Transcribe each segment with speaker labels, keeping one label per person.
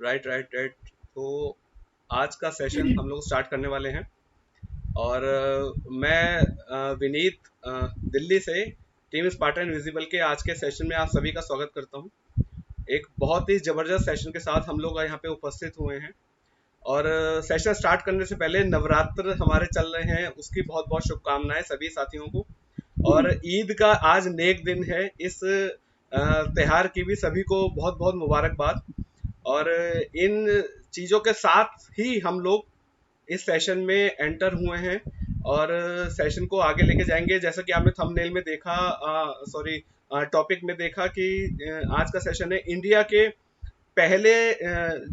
Speaker 1: Right right right. तो आज का सेशन हम लोग स्टार्ट करने वाले हैं। और मैं विनीत, दिल्ली से टीम स्पार्टन विजिबल के आज के सेशन में आप सभी का स्वागत करता हूं। एक बहुत ही जबरदस्त सेशन के साथ हम लोग यहाँ पे उपस्थित हुए हैं। और सेशन स्टार्ट करने से पहले नवरात्र हमारे चल रहे हैं, उसकी बहुत बहुत शुभकामनाएं सभी साथियों को। और ईद का आज नेक दिन है, इस त्योहार की भी सभी को बहुत बहुत मुबारकबाद। और इन चीज़ों के साथ ही हम लोग इस सेशन में एंटर हुए हैं और सेशन को आगे लेके जाएंगे। जैसा कि आपने थंबनेल में देखा, सॉरी, टॉपिक में देखा कि आज का सेशन है इंडिया के पहले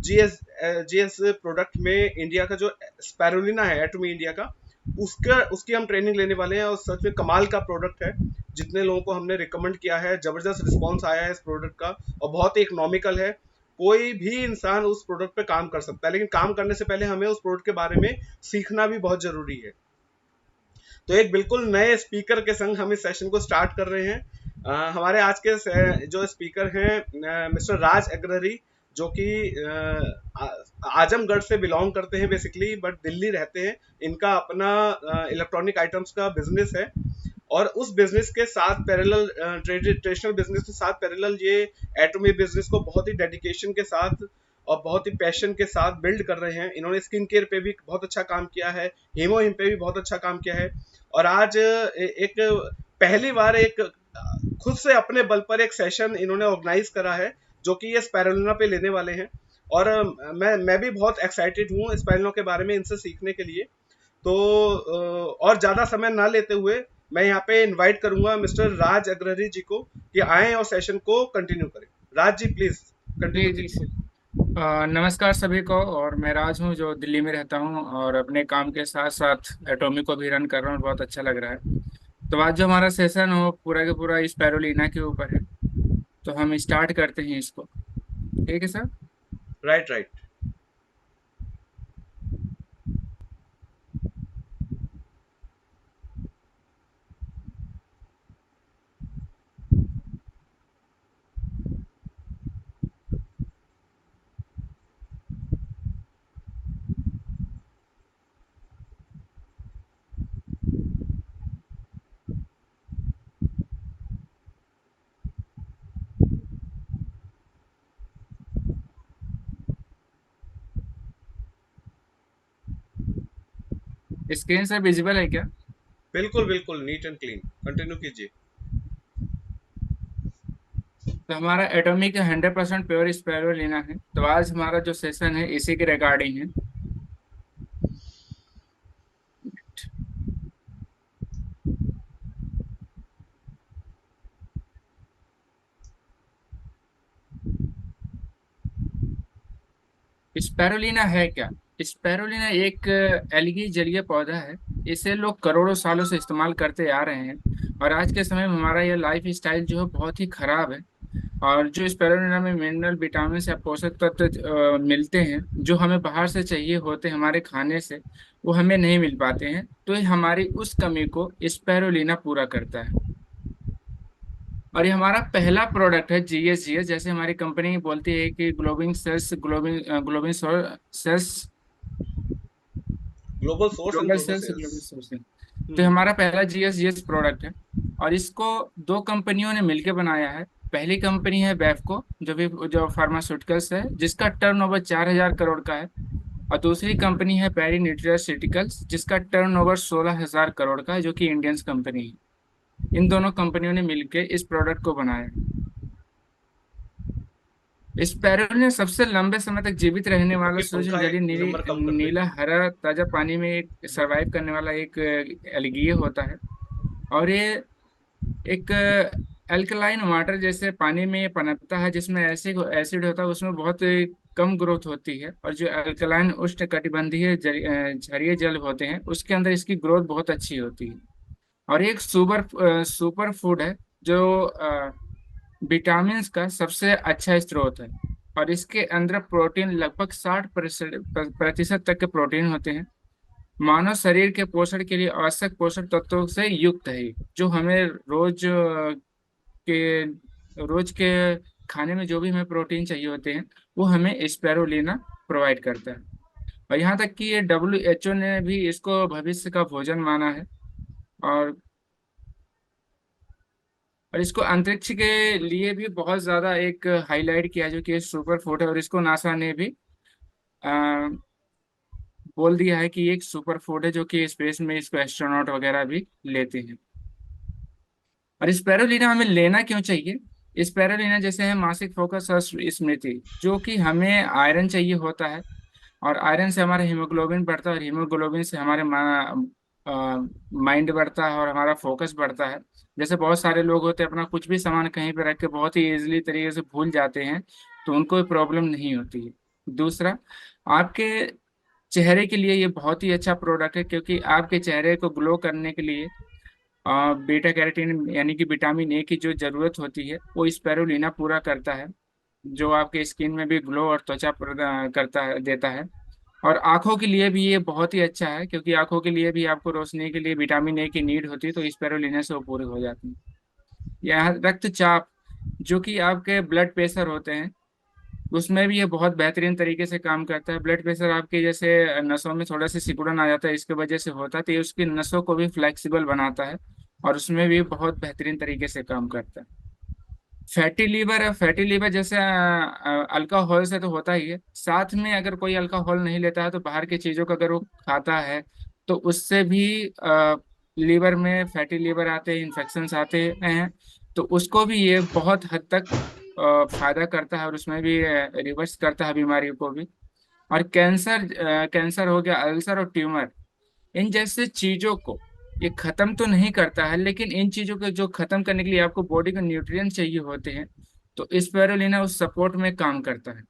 Speaker 1: जीएस जीएस प्रोडक्ट में। इंडिया का जो स्पैरुलिना है, एटमी इंडिया का, उसका उसकी हम ट्रेनिंग लेने वाले हैं। और सच में कमाल का प्रोडक्ट है। जितने लोगों को हमने रिकमेंड किया है, जबरदस्त रिस्पांस आया है इस प्रोडक्ट का, और बहुत ही इकोनॉमिकल है। कोई भी इंसान उस प्रोडक्ट पे काम कर सकता है, लेकिन काम करने से पहले हमें उस प्रोडक्ट के बारे में सीखना भी बहुत जरूरी है। तो एक बिल्कुल नए स्पीकर के संग हम इस सेशन को स्टार्ट कर रहे हैं। हमारे आज के जो स्पीकर हैं, मिस्टर राज अग्रहरी, जो कि आजमगढ़ से बिलोंग करते हैं बेसिकली, बट दिल्ली रहते हैं। इनका अपना इलेक्ट्रॉनिक आइटम्स का बिजनेस है। और उस बिजनेस के साथ पैरेलल, ट्रेडिशनल बिजनेस के साथ पैरेलल, ये एटॉमी बिजनेस को बहुत ही डेडिकेशन के साथ और बहुत ही पैशन के साथ बिल्ड कर रहे हैं। इन्होंने स्किन केयर पे भी बहुत अच्छा काम किया है, हीमोहिम पे भी बहुत अच्छा काम किया है। और आज एक पहली बार एक खुद से अपने बल पर एक सेशन इन्होंने ऑर्गेनाइज करा है, जो कि ये स्पाइरुलिना पे लेने वाले हैं। और मैं भी बहुत एक्साइटेड हूँ स्पाइरुलिना के बारे में इनसे सीखने के लिए। तो और ज्यादा समय ना लेते हुए मैं यहाँ पे इनवाइट करूंगा मिस्टर राज अग्रहरी जी को कि आए और सेशन को कंटिन्यू करें। राज जी, प्लीज कंटिन्यू
Speaker 2: जी जी
Speaker 1: कीजिए।
Speaker 2: नमस्कार सभी को। और मैं राज हूँ जो दिल्ली में रहता हूँ और अपने काम के साथ साथ एटॉमी को भी रन कर रहा हूँ। बहुत अच्छा लग रहा है। तो आज जो हमारा सेशन हो पूरा का पूरा इस पैरोलिना के ऊपर है। तो हम स्टार्ट करते हैं इसको। ठीक है सर।
Speaker 1: Right right.
Speaker 2: स्क्रीन से विजिबल है क्या?
Speaker 1: बिल्कुल बिल्कुल, नीट एंड क्लीन, कंटिन्यू कीजिए।
Speaker 2: तो हमारा एटॉमी का 100% प्योर स्पैरुलिना है। तो आज हमारा जो सेशन है इसी के रिगार्डिंग है। स्पैरुलिना है क्या? स्पैरुलिना एक एल्गी जलीय पौधा है। इसे लोग करोड़ों सालों से इस्तेमाल करते आ रहे हैं। और आज के समय में हमारा ये लाइफ स्टाइल जो है बहुत ही खराब है। और जो स्पैरुलिना में मिनरल विटामिन या पोषक तत्व मिलते हैं, जो हमें बाहर से चाहिए होते हैं हमारे खाने से, वो हमें नहीं मिल पाते हैं। तो ये हमारी उस कमी को स्पैरुलिना पूरा करता है। और ये हमारा पहला प्रोडक्ट है जीएस। जैसे हमारी कंपनी बोलती है कि global sales, global sales,
Speaker 1: global source and
Speaker 2: global
Speaker 1: global
Speaker 2: sales,
Speaker 1: sales.
Speaker 2: Global sourcing. तो ये हमारा पहला जीएस प्रोडक्ट है। और इसको दो कंपनियों ने मिलकर बनाया है। पहली कंपनी है बैफको, जो फार्मास्यूटिकल्स है, जिसका टर्नओवर 4,000 करोड़ का है। और दूसरी कंपनी है पैरी न्यूट्रास्यूटिकल्स, जिसका टर्नओवर 16,000 करोड़ का है, जो कि इंडियंस कंपनी है। इन दोनों कंपनियों ने मिलकर इस प्रोडक्ट को बनाया है। स्पैरो ने सबसे लंबे समय तक जीवित रहने वाला
Speaker 1: ओके,
Speaker 2: सूक्ष्म
Speaker 1: पंखा
Speaker 2: जलीय
Speaker 1: एक नंबर कम कर दे।
Speaker 2: नीला हरा ताजा पानी में एक सरवाइव करने वाला एक एल्गिए होता है। और ये एक एल्कलाइन वाटर जैसे पानी में ये पनपता है, जिसमें एसिड एसिड होता है, उसमें बहुत कम ग्रोथ होती है। और जो अल्कलाइन उष्णकटिबंधीय क्षारीय जल होते हैं उसके अंदर इसकी ग्रोथ बहुत अच्छी होती है। और एक सुपर फूड है, जो विटामिन का सबसे अच्छा स्रोत है। और इसके अंदर प्रोटीन लगभग 60% तक के प्रोटीन होते हैं। मानव शरीर के पोषण के लिए आवश्यक पोषक तत्वों से युक्त है, जो हमें के रोज के खाने में जो भी हमें प्रोटीन चाहिए होते हैं वो हमें स्पेरुलिना प्रोवाइड करता है। और यहाँ तक कि ये WHO ने भी इसको भविष्य का भोजन माना है। और इसको अंतरिक्ष के लिए भी बहुत ज्यादा एक हाईलाइट किया, जो कि सुपर फूड है। और इसको नासा ने भी आ, बोल दिया है कि ये एक सुपर फूड है, जो कि स्पेस में इसको एस्ट्रोनॉट वगैरह भी लेते हैं। और स्पेरुलिना हमें लेना क्यों चाहिए? स्पेरुलिना जैसे है मासिक फोकस और स्मृति, जो कि हमें आयरन चाहिए होता है। और आयरन से हमारा हीमोग्लोबिन बढ़ता है, और हीमोग्लोबिन से हमारे माइंड बढ़ता है और हमारा फोकस बढ़ता है। जैसे बहुत सारे लोग होते हैं अपना कुछ भी सामान कहीं पे रख के बहुत ही इजीली तरीके से भूल जाते हैं, तो उनको कोई प्रॉब्लम नहीं होती है। दूसरा, आपके चेहरे के लिए ये बहुत ही अच्छा प्रोडक्ट है, क्योंकि आपके चेहरे को ग्लो करने के लिए बीटा कैरोटीन यानी कि विटामिन ए की जो जरूरत होती है वो स्पेरुलिना पूरा करता है, जो आपके स्किन में भी ग्लो और त्वचा करता है, देता है। और आंखों के लिए भी ये बहुत ही अच्छा है, क्योंकि आंखों के लिए भी आपको रोशनी के लिए विटामिन ए की नीड होती है, तो स्पेरुलिना से वो पूरी हो जाती है। यह रक्तचाप, जो कि आपके ब्लड प्रेशर होते हैं, उसमें भी ये बहुत बेहतरीन तरीके से काम करता है। ब्लड प्रेशर आपके जैसे नसों में थोड़ा सा सिकुड़न आ जाता है, इसके वजह से होता है, तो ये उसकी नसों को भी फ्लेक्सिबल बनाता है, और उसमें भी बहुत बेहतरीन तरीके से काम करता है। फैटी लीवर है, फैटी लीवर जैसे अल्कोहल से तो होता ही है, साथ में अगर कोई अल्कोहल नहीं लेता है तो बाहर की चीजों को अगर वो खाता है, तो उससे भी लीवर में फैटी लीवर आते हैं, इन्फेक्शंस आते हैं। तो उसको भी ये बहुत हद तक फायदा करता है, और उसमें भी रिवर्स करता है बीमारी को भी। और कैंसर, कैंसर हो गया, अल्सर और ट्यूमर, इन जैसे चीजों को ये खत्म तो नहीं करता है, लेकिन इन चीजों को जो खत्म करने के लिए आपको बॉडी को न्यूट्रिएंट चाहिए होते हैं, तो स्पिरुलिना उस सपोर्ट में काम करता है।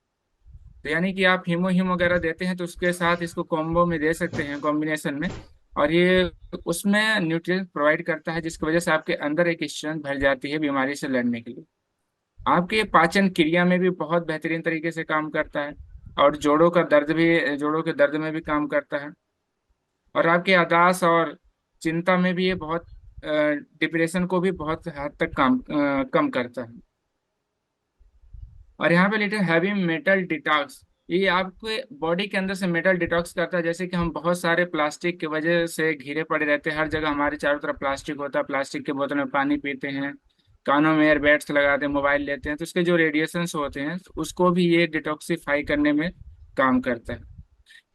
Speaker 2: तो यानी कि आप हीमो वगैरह देते हैं तो उसके साथ इसको कॉम्बो में दे सकते हैं, कॉम्बिनेशन में। और ये उसमें न्यूट्रिएंट प्रोवाइड करता है, जिसकी वजह से आपके अंदर एक स्ट्रेंथ भर जाती है बीमारी से लड़ने के लिए। आपके पाचन क्रिया में भी बहुत बेहतरीन तरीके से काम करता है। और जोड़ों के दर्द में भी काम करता है। और आपके याददाश्त और चिंता में भी ये बहुत, डिप्रेशन को भी बहुत हद तक कम करता है। और यहाँ पे लिखते हैं हैवी मेटल डिटॉक्स, ये आपके बॉडी के अंदर से मेटल डिटॉक्स करता है। जैसे कि हम बहुत सारे प्लास्टिक की वजह से घिरे पड़े रहते हैं, हर जगह हमारे चारों तरफ प्लास्टिक होता है, प्लास्टिक के बोतल में पानी पीते हैं, कानों में एयरबड्स लगाते हैं, मोबाइल लेते हैं, तो उसके जो रेडिएशंस होते हैं उसको भी ये डिटॉक्सिफाई करने में काम करता है।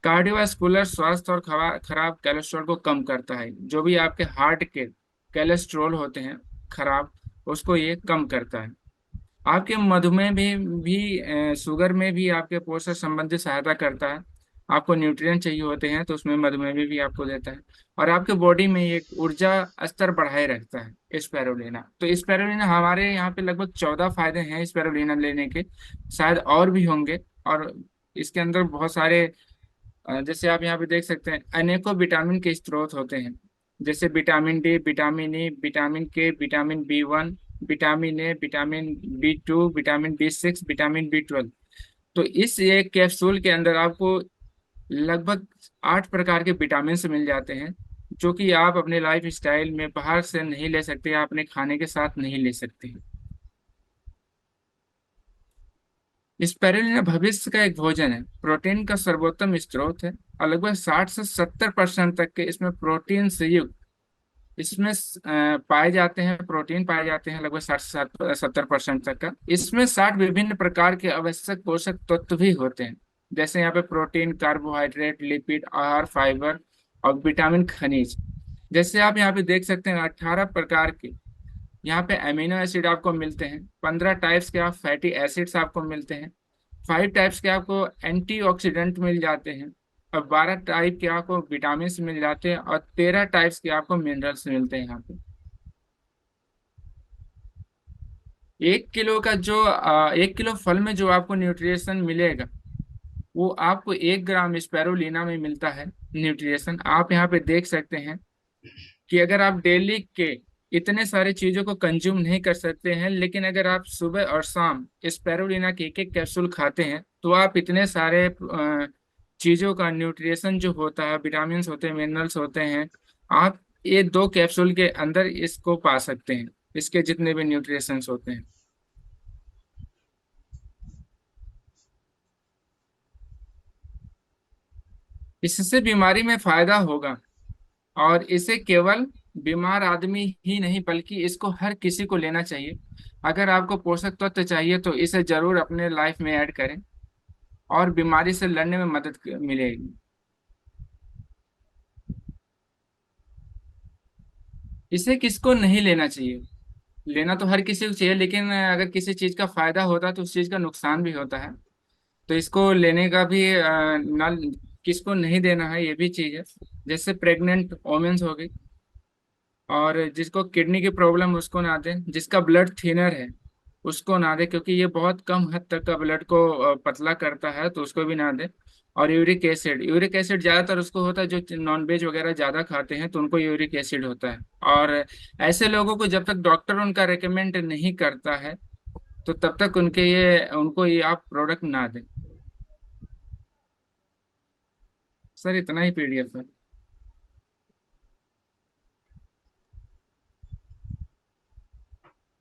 Speaker 2: कार्डियोवास्कुलर स्वास्थ्य और खराब कोलेस्ट्रॉल को कम करता है, जो भी आपके हार्ट के कोलेस्ट्रॉल होते हैं खराब, उसको ये कम करता है। आपके मधुमेह भी शुगर में भी आपके पोषण संबंधी सहायता करता है। आपको न्यूट्रिएंट चाहिए होते हैं तो उसमें मधुमेह में भी आपको देता है। और आपके बॉडी में एक ऊर्जा स्तर बढ़ाए रखता है स्पिरुलिना। तो स्पिरुलिना हमारे यहाँ पे लगभग 14 फायदे हैं स्पिरुलिना लेने के, शायद और भी होंगे। और इसके अंदर बहुत सारे, जैसे आप यहाँ पे देख सकते हैं, अनेकों विटामिन के स्रोत होते हैं। जैसे vitamin D, vitamin E, vitamin K, vitamin B1, vitamin A, vitamin B2, vitamin B6, vitamin B12। तो इस एक कैप्सूल के अंदर आपको लगभग 8 प्रकार के विटामिन मिल जाते हैं, जो कि आप अपने लाइफ स्टाइल में बाहर से नहीं ले सकते, आप अपने खाने के साथ नहीं ले सकते। स्पिरुलिना भविष्य का एक भोजन है, प्रोटीन का सर्वोत्तम स्रोत है। और लगभग 60 से 70% तक के इसमें प्रोटीन से युक्त, इसमें पाए जाते हैं, प्रोटीन पाए जाते हैं लगभग 60 से 70% तक का। इसमें 60 विभिन्न प्रकार के आवश्यक पोषक तत्व भी होते हैं। जैसे यहाँ पे प्रोटीन, कार्बोहाइड्रेट, लिपिड, आहार, फाइबर और विटामिन, खनिज। जैसे आप यहाँ पे देख सकते हैं 18 प्रकार के यहाँ पे अमीनो एसिड आपको मिलते हैं, 15 टाइप्स के आप फैटी एसिड्स आपको मिलते हैं, 5 टाइप्स के आपको एंटीऑक्सीडेंट मिल जाते हैं, और 12 टाइप के आपको विटामिन मिल जाते हैं, और 13 टाइप्स के आपको मिनरल्स मिलते हैं यहाँ पे। 1 किलो फल में जो आपको न्यूट्रिशन मिलेगा, वो आपको 1 ग्राम स्पैरुलिना में मिलता है न्यूट्रिशन। आप यहाँ पे देख सकते हैं कि अगर आप डेली के इतने सारे चीजों को कंज्यूम नहीं कर सकते हैं, लेकिन अगर आप सुबह और शाम स्पैरुलिना के एक एक कैप्सूल खाते हैं, तो आप इतने सारे चीजों का न्यूट्रिशन जो होता है, विटामिन होते हैं, मिनरल्स होते हैं, आप ये 2 कैप्सूल के अंदर इसको पा सकते हैं, इसके जितने भी न्यूट्रिशंस होते हैं। इससे बीमारी में फायदा होगा, और इसे केवल बीमार आदमी ही नहीं बल्कि इसको हर किसी को लेना चाहिए। अगर आपको पोषक तत्व चाहिए तो इसे जरूर अपने लाइफ में ऐड करें, और बीमारी से लड़ने में मदद मिलेगी। इसे किसको नहीं लेना चाहिए? लेना तो हर किसी को चाहिए, लेकिन अगर किसी चीज का फायदा होता है तो उस चीज का नुकसान भी होता है। तो इसको लेने का भी ना, किसको नहीं देना है ये भी चीज है। जैसे प्रेग्नेंट वोमेन्स हो गई, और जिसको किडनी की प्रॉब्लम उसको ना दें, जिसका ब्लड थिनर है उसको ना दें, क्योंकि ये बहुत कम हद तक का ब्लड को पतला करता है, तो उसको भी ना दें। और यूरिक एसिड ज्यादातर उसको होता है जो नॉन वेज वगैरह ज्यादा खाते हैं, तो उनको यूरिक एसिड होता है। और ऐसे लोगों को जब तक डॉक्टर उनका रेकमेंड नहीं करता है, तो तब तक उनको ये आप प्रोडक्ट ना दें। सर इतना ही पीडीएफ है।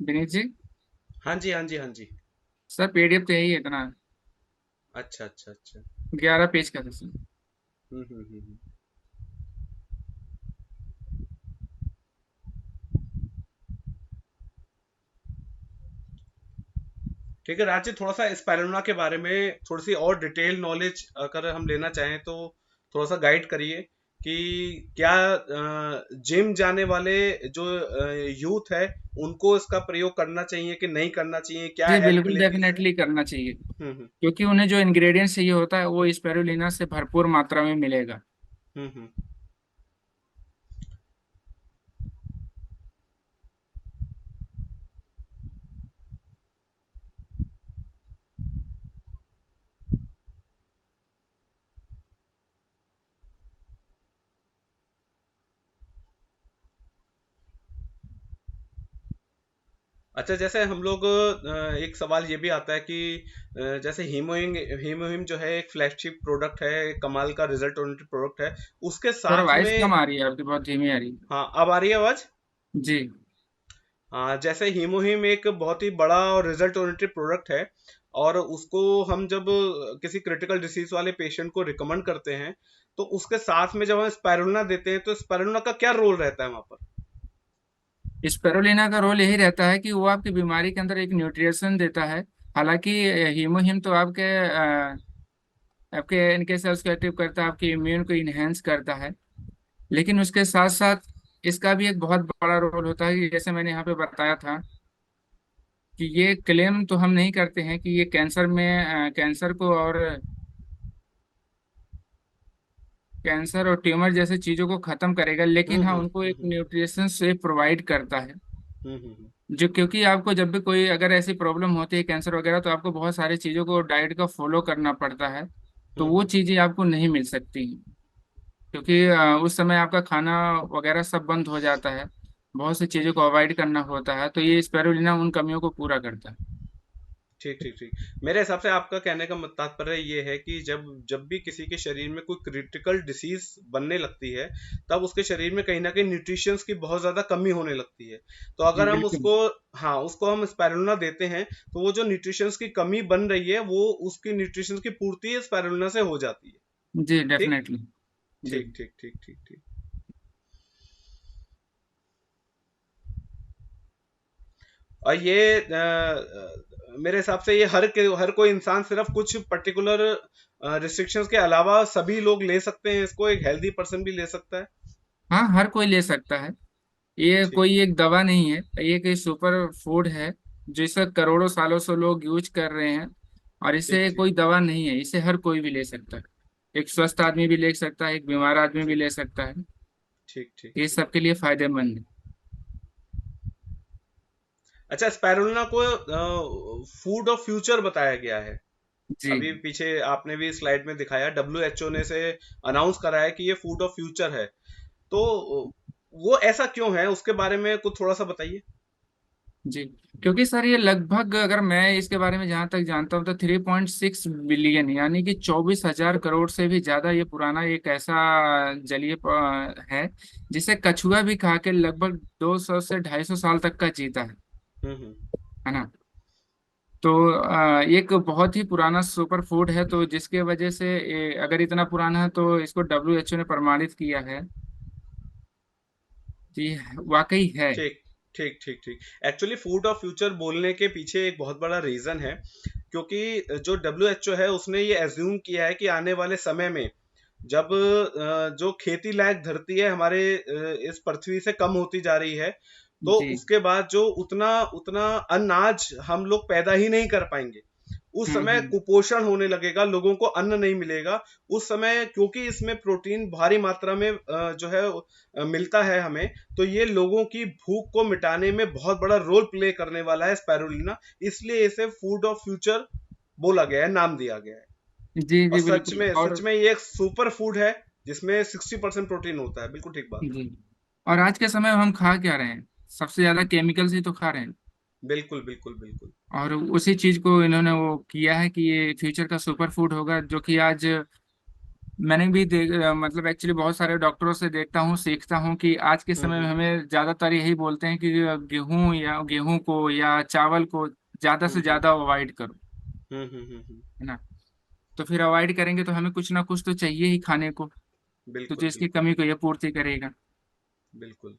Speaker 2: विनीत जी।
Speaker 1: हाँ जी, हाँ जी, हाँ जी।
Speaker 2: सर पीडीएफ तो यही है, इतना
Speaker 1: अच्छा, अच्छा, अच्छा।
Speaker 2: 11 पेज का था सर।
Speaker 1: ठीक है राज जी, थोड़ा सा स्पाइरुलिना के बारे में थोड़ी सी और डिटेल नॉलेज अगर हम लेना चाहें तो थोड़ा सा गाइड करिए कि क्या जिम जाने वाले जो यूथ है उनको इसका प्रयोग करना चाहिए कि नहीं करना चाहिए, क्या
Speaker 2: जी
Speaker 1: हेल्थ
Speaker 2: बिल्कुल,
Speaker 1: बेनिफिट्स है?
Speaker 2: डेफिनेटली करना चाहिए,
Speaker 1: हम्म,
Speaker 2: क्योंकि उन्हें जो इंग्रेडिएंट्स चाहिए होता है वो स्पेरुलिना से भरपूर मात्रा में मिलेगा।
Speaker 1: हम्म, हम्म। अच्छा, जैसे हम लोग एक सवाल ये भी आता है कि जैसे हीमोहिम जो है एक फ्लैगशिप प्रोडक्ट है, एक कमाल का रिजल्ट ओरिएंटेड प्रोडक्ट है, उसके
Speaker 2: सर
Speaker 1: साथ
Speaker 2: वॉइस
Speaker 1: में।
Speaker 2: कम आ रही है आपकी, बहुत धीमी आ रही है।
Speaker 1: हाँ, अब आ रही है आवाज?
Speaker 2: जी।
Speaker 1: हाँ, जैसे हीमोहिम एक बहुत ही बड़ा और रिजल्ट ओरिएंटेड प्रोडक्ट है, और उसको हम जब किसी क्रिटिकल डिसीज वाले पेशेंट को रिकमेंड करते हैं, तो उसके साथ में जब हम स्पाइरुलिना देते हैं तो स्पाइरुलिना का क्या रोल रहता है वहां पर?
Speaker 2: स्पेरुलिना का रोल यही रहता है कि वो आपकी बीमारी के अंदर एक न्यूट्रिशन देता है। हालांकि हीमोहिम तो आपके इनके सेल्स को एक्टिव करता है, आपके इम्यून को इनहेंस करता है। लेकिन उसके साथ साथ इसका भी एक बहुत बड़ा रोल होता है कि जैसे मैंने यहाँ पे बताया था, कि ये क्लेम तो हम नहीं करते हैं कि ये कैंसर को और कैंसर और ट्यूमर जैसे चीजों को खत्म करेगा,
Speaker 1: हम्म,
Speaker 2: लेकिन हाँ
Speaker 1: हम्म,
Speaker 2: उनको एक
Speaker 1: हम्म,
Speaker 2: न्यूट्रिशन से प्रोवाइड करता है।
Speaker 1: हम्म, हम्म,
Speaker 2: जो क्योंकि आपको जब भी कोई अगर ऐसी प्रॉब्लम होती है कैंसर वगैरह, तो आपको बहुत सारी चीज़ों को डाइट का फॉलो करना पड़ता है। तो वो
Speaker 1: हम्म।
Speaker 2: चीज़ें आपको नहीं मिल सकती हैं, क्योंकि उस समय आपका खाना वगैरह सब बंद हो जाता है, बहुत सी चीज़ों को अवॉइड करना होता है। तो ये स्पेरुलिना उन कमियों को पूरा करता है।
Speaker 1: ठीक, ठीक, ठीक। मेरे हिसाब से आपका कहने का तात्पर्य ये है कि जब जब भी किसी के शरीर में कोई क्रिटिकल डिसीज बनने लगती है, तब उसके शरीर में कहीं ना कहीं न्यूट्रिशंस की बहुत ज्यादा कमी होने लगती है। तो
Speaker 2: जी
Speaker 1: अगर हम
Speaker 2: बिल्कुल।
Speaker 1: उसको, हाँ, उसको हम स्पाइरुलिना देते हैं, तो वो जो न्यूट्रिशंस की कमी बन रही है वो उसकी न्यूट्रिशंस की पूर्ति स्पाइरुलिना से हो जाती है।
Speaker 2: जी
Speaker 1: ठीक,
Speaker 2: डेफिनेटली। जी।
Speaker 1: ठीक, ठीक, ठीक, ठीक, ठीक। और ये मेरे हिसाब से ये हर कोई इंसान सिर्फ कुछ पर्टिकुलर रिस्ट्रिक्शंस के अलावा सभी लोग ले सकते हैं इसको, एक हेल्दी पर्सन भी ले सकता है?
Speaker 2: हाँ हर कोई ले सकता है। ये
Speaker 1: ठीक,
Speaker 2: कोई एक दवा नहीं है, ये कोई सुपर फूड है जिसे करोड़ों सालों से लोग यूज कर रहे हैं। और
Speaker 1: ठीक,
Speaker 2: इसे
Speaker 1: ठीक,
Speaker 2: कोई दवा नहीं है, इसे हर कोई भी ले सकता है। एक स्वस्थ आदमी भी ले सकता है, एक बीमार आदमी भी
Speaker 1: ठीक,
Speaker 2: ले सकता है।
Speaker 1: ठीक, ठीक,
Speaker 2: ये
Speaker 1: ठीक।
Speaker 2: सबके लिए फायदेमंद है।
Speaker 1: अच्छा, स्पाइरुलिना को फूड ऑफ फ्यूचर बताया गया है।
Speaker 2: जी।
Speaker 1: अभी पीछे आपने भी स्लाइड में दिखाया, डब्ल्यू एच ओ ने से अनाउंस करा है कि ये फूड ऑफ फ्यूचर है। तो वो ऐसा क्यों है, उसके बारे में कुछ थोड़ा सा बताइए।
Speaker 2: जी, क्योंकि सर ये लगभग, अगर मैं इसके बारे में जहाँ तक जानता हूँ, तो 3.6 बिलियन, यानी कि 24,000 करोड़ से भी ज्यादा ये पुराना एक ऐसा है जिसे कछुआ भी खा के लगभग 200 से 250 साल तक का जीता है।
Speaker 1: हम्म, हम्म,
Speaker 2: है ना? तो एक बहुत ही पुराना सुपर फूड है, तो जिसके वजह से अगर इतना पुराना है तो इसको WHO ने प्रमाणित किया है कि वाकई है।
Speaker 1: ठीक ठीक ठीक ठीक। एक्चुअली फूड ऑफ फ्यूचर बोलने के पीछे एक बहुत बड़ा रीजन है, क्योंकि जो डब्ल्यू एच ओ है उसने ये एज्यूम किया है कि आने वाले समय में जब जो खेती लायक धरती है हमारे इस पृथ्वी से कम होती जा रही है, तो
Speaker 2: जी।
Speaker 1: उसके बाद जो उतना उतना अनाज हम लोग पैदा ही नहीं कर पाएंगे। उस समय
Speaker 2: हम्म।
Speaker 1: कुपोषण होने लगेगा, लोगों को अन्न नहीं मिलेगा उस समय, क्योंकि इसमें प्रोटीन भारी मात्रा में जो है मिलता है हमें। तो ये लोगों की भूख को मिटाने में बहुत बड़ा रोल प्ले करने वाला है स्पायरुलिना, इसलिए इसे फूड ऑफ फ्यूचर बोला गया है, नाम दिया गया है।
Speaker 2: जी
Speaker 1: और
Speaker 2: जी बिल्कुल। और
Speaker 1: सच में ये एक सुपर फूड है जिसमें 60% प्रोटीन होता है, बिल्कुल ठीक बात है।
Speaker 2: जी, और आज के समय में हम खा क्या रहे हैं? सबसे ज्यादा केमिकल्स ही तो खा रहे हैं।
Speaker 1: बिल्कुल बिल्कुल बिल्कुल।
Speaker 2: और उसी चीज को इन्होंने वो किया है कि ये फ्यूचर का सुपर फूड होगा, जो कि आज मैंने भी मतलब एक्चुअली बहुत सारे डॉक्टरों से देखता हूँ, सीखता हूँ कि आज के समय में
Speaker 1: हम्म
Speaker 2: हमें ज्यादातर यही बोलते हैं कि गेहूं को या चावल को ज्यादा
Speaker 1: हम्म
Speaker 2: से
Speaker 1: हम्म
Speaker 2: ज्यादा अवॉइड करो,
Speaker 1: हम्म।
Speaker 2: है ना? तो फिर अवॉइड करेंगे तो हमें कुछ ना कुछ तो चाहिए ही खाने को, तो
Speaker 1: बिल्कुल
Speaker 2: जिसकी
Speaker 1: बिल्कुल
Speaker 2: कमी को ये पूर्ति करेगा।
Speaker 1: बिल्कुल।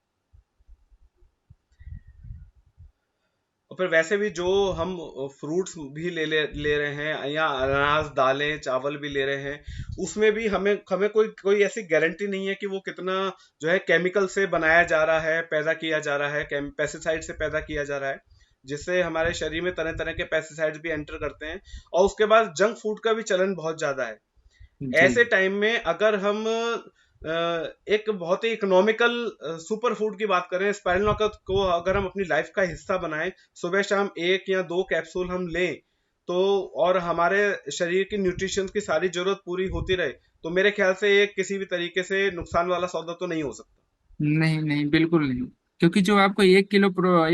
Speaker 1: और फिर वैसे भी जो हम फ्रूट्स भी ले रहे हैं, या अनाज दालें चावल भी ले रहे हैं, उसमें भी हमें हमें कोई कोई ऐसी गारंटी नहीं है कि वो कितना जो है केमिकल से बनाया जा रहा है, पैदा किया जा रहा है, पेस्टिसाइड से पैदा किया जा रहा है, जिससे हमारे शरीर में तरह तरह के पेस्टिसाइड्स भी एंटर करते हैं। और उसके बाद जंक फूड का भी चलन बहुत ज्यादा है।
Speaker 2: जी।
Speaker 1: ऐसे टाइम में अगर हम एक बहुत ही इकोनॉमिकल सुपर फूड की बात करें, स्पाइरुलिना को अगर हम अपनी लाइफ का हिस्सा बनाएं, सुबह शाम 1 या 2 कैप्सूल हम लें, तो और हमारे शरीर की न्यूट्रिशन की सारी जरूरत पूरी होती रहे, तो मेरे ख्याल से ये किसी भी तरीके से नुकसान वाला सौदा तो नहीं हो सकता।
Speaker 2: नहीं नहीं, बिल्कुल नहीं। क्योंकि जो आपको 1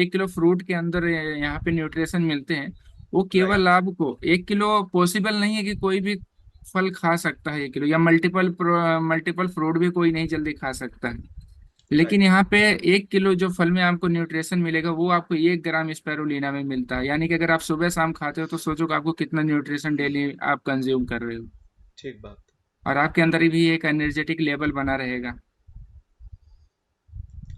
Speaker 2: किलो फ्रूट के अंदर यहाँ पे न्यूट्रिशन मिलते हैं, वो
Speaker 1: राइट
Speaker 2: केवल आपको 1 किलो पॉसिबल नहीं है कि कोई भी फल खा सकता है 1 किलो, या मल्टीपल फ्रूट भी कोई नहीं जल्दी खा सकता है। लेकिन
Speaker 1: राइट।
Speaker 2: यहाँ पे 1 किलो जो फल में आपको न्यूट्रिशन मिलेगा वो आपको 1 ग्राम स्पाइरुलिना में मिलता है। यानी कि अगर आप सुबह शाम खाते हो तो सोचो कि आपको कितना न्यूट्रिशन डेली आप कंज्यूम कर रहे हो।
Speaker 1: ठीक बात।
Speaker 2: और आपके अंदर भी एक एनर्जेटिक लेवल बना रहेगा।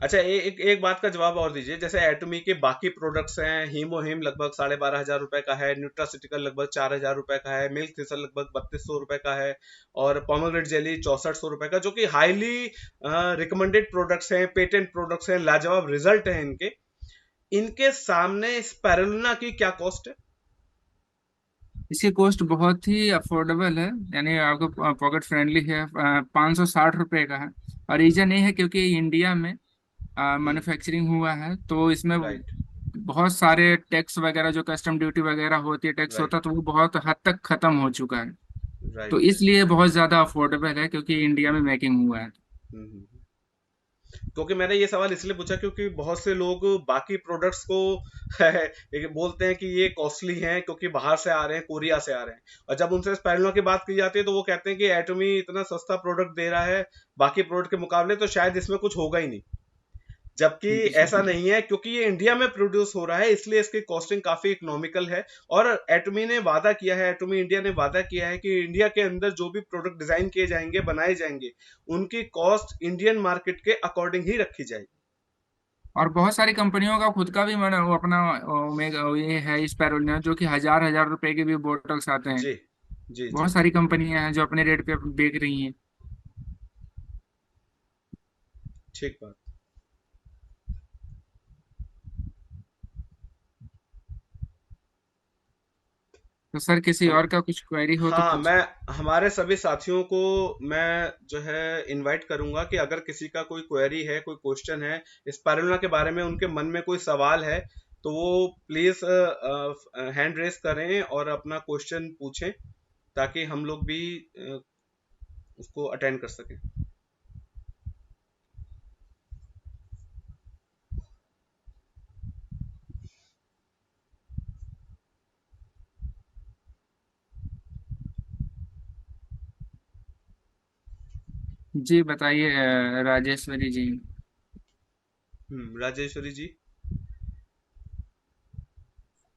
Speaker 1: अच्छा, एक एक बात का जवाब और दीजिए। जैसे एटमी के बाकी प्रोडक्ट्स हैं, हीमोहिम लगभग 12,500 रुपए का है, न्यूट्रासिटिकल लगभग 4,000 रुपए का है, मिल्क थिसल लगभग 3,200 रुपए का है, और पोमोग्रेनेट जेली 6,400 रुपए का, जो कि हाईली रिकमेंडेड प्रोडक्ट्स हैं, पेटेंट प्रोडक्ट्स हैं, लाजवाब रिजल्ट हैं इनके। इनके सामने स्पाइरुलिना की क्या कॉस्ट है?
Speaker 2: इसकी कॉस्ट बहुत ही अफोर्डेबल है, यानी आपको पॉकेट फ्रेंडली है। 560 रुपये का है। और रीजन ये है क्योंकि इंडिया में
Speaker 1: हम्म।
Speaker 2: मैन्युफैक्चरिंग हुआ है, तो इसमें
Speaker 1: राइट
Speaker 2: बहुत सारे टैक्स वगैरह, जो कस्टम ड्यूटी वगैरह होती है, टैक्स होता
Speaker 1: राइट
Speaker 2: है, तो वो बहुत हद तक खत्म हो चुका है। तो
Speaker 1: राइट राइट।
Speaker 2: इसलिए बहुत ज्यादा अफोर्डेबल है, क्योंकि इंडिया में मेकिंग हुआ है।
Speaker 1: हम्म। क्योंकि मैंने ये सवाल इसलिए पूछा क्योंकि बहुत से लोग बाकी प्रोडक्ट्स को ये बोलते हैं कि ये कॉस्टली हैं क्योंकि बाहर से आ रहे हैं, कोरिया से आ रहे हैं, और जब उनसे स्पाइरुलिना की बात की जाती है तो वो कहते हैं कि एटमी इतना सस्ता प्रोडक्ट दे रहा है बाकी प्रोडक्ट के मुकाबले, तो शायद इसमें कुछ होगा ही नहीं। जबकि ऐसा
Speaker 2: जी।
Speaker 1: नहीं है, क्योंकि ये इंडिया में प्रोड्यूस हो रहा है इसलिए इसकी कॉस्टिंग काफी इकोनॉमिकल है। और एटमी ने वादा किया है, एटमी इंडिया ने वादा किया है कि इंडिया के अंदर जो भी प्रोडक्ट डिजाइन किए जाएंगे, बनाए जाएंगे, उनकी कॉस्ट इंडियन मार्केट के अकॉर्डिंग ही रखी जाएगी।
Speaker 2: और बहुत सारी कंपनियों का खुद का भी वो अपना ओमेगा ये है स्पाइरुलिना, जो कि हजार हजार रुपए के भी बोटल्स आते हैं।
Speaker 1: जी जी जी
Speaker 2: बहुत
Speaker 1: जी।
Speaker 2: सारी कंपनियां हैं जो अपने रेट पे बेच रही हैं।
Speaker 1: ठीक बात।
Speaker 2: तो सर, किसी
Speaker 1: हम
Speaker 2: और का कुछ क्वेरी हो तो
Speaker 1: हाँ,
Speaker 2: पूछ।
Speaker 1: मैं हमारे सभी साथियों को मैं जो है इनवाइट करूंगा कि अगर किसी का कोई क्वेरी है, कोई क्वेश्चन है स्पाइरुलिना के बारे में, उनके मन में कोई सवाल है, तो वो प्लीज हैंड रेस करें और अपना क्वेश्चन पूछें, ताकि हम लोग भी उसको अटेंड कर सकें।
Speaker 2: जी बताइए राजेश्वरी जी।
Speaker 1: राजेश्वरी जी।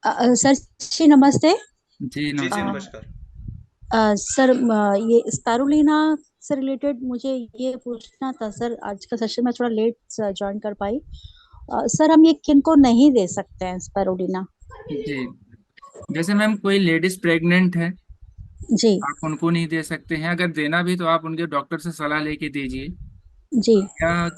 Speaker 3: सर जी नमस्ते।
Speaker 2: जी
Speaker 1: जी जी
Speaker 3: अ,
Speaker 2: नमस्कार।
Speaker 1: नमस्कार।
Speaker 3: सर ये स्पारुलिना से रिलेटेड मुझे ये पूछना था सर। आज का सेशन में थोड़ा लेट ज्वाइन कर पाई। सर हम ये किन को नहीं दे सकते हैं स्पारुलिना?
Speaker 2: जी, जैसे मैम कोई लेडीज प्रेग्नेंट है,
Speaker 3: जी
Speaker 2: आप उनको नहीं दे सकते हैं। अगर देना भी तो आप उनके डॉक्टर से सलाह लेके दीजिए।
Speaker 3: जी।
Speaker 2: या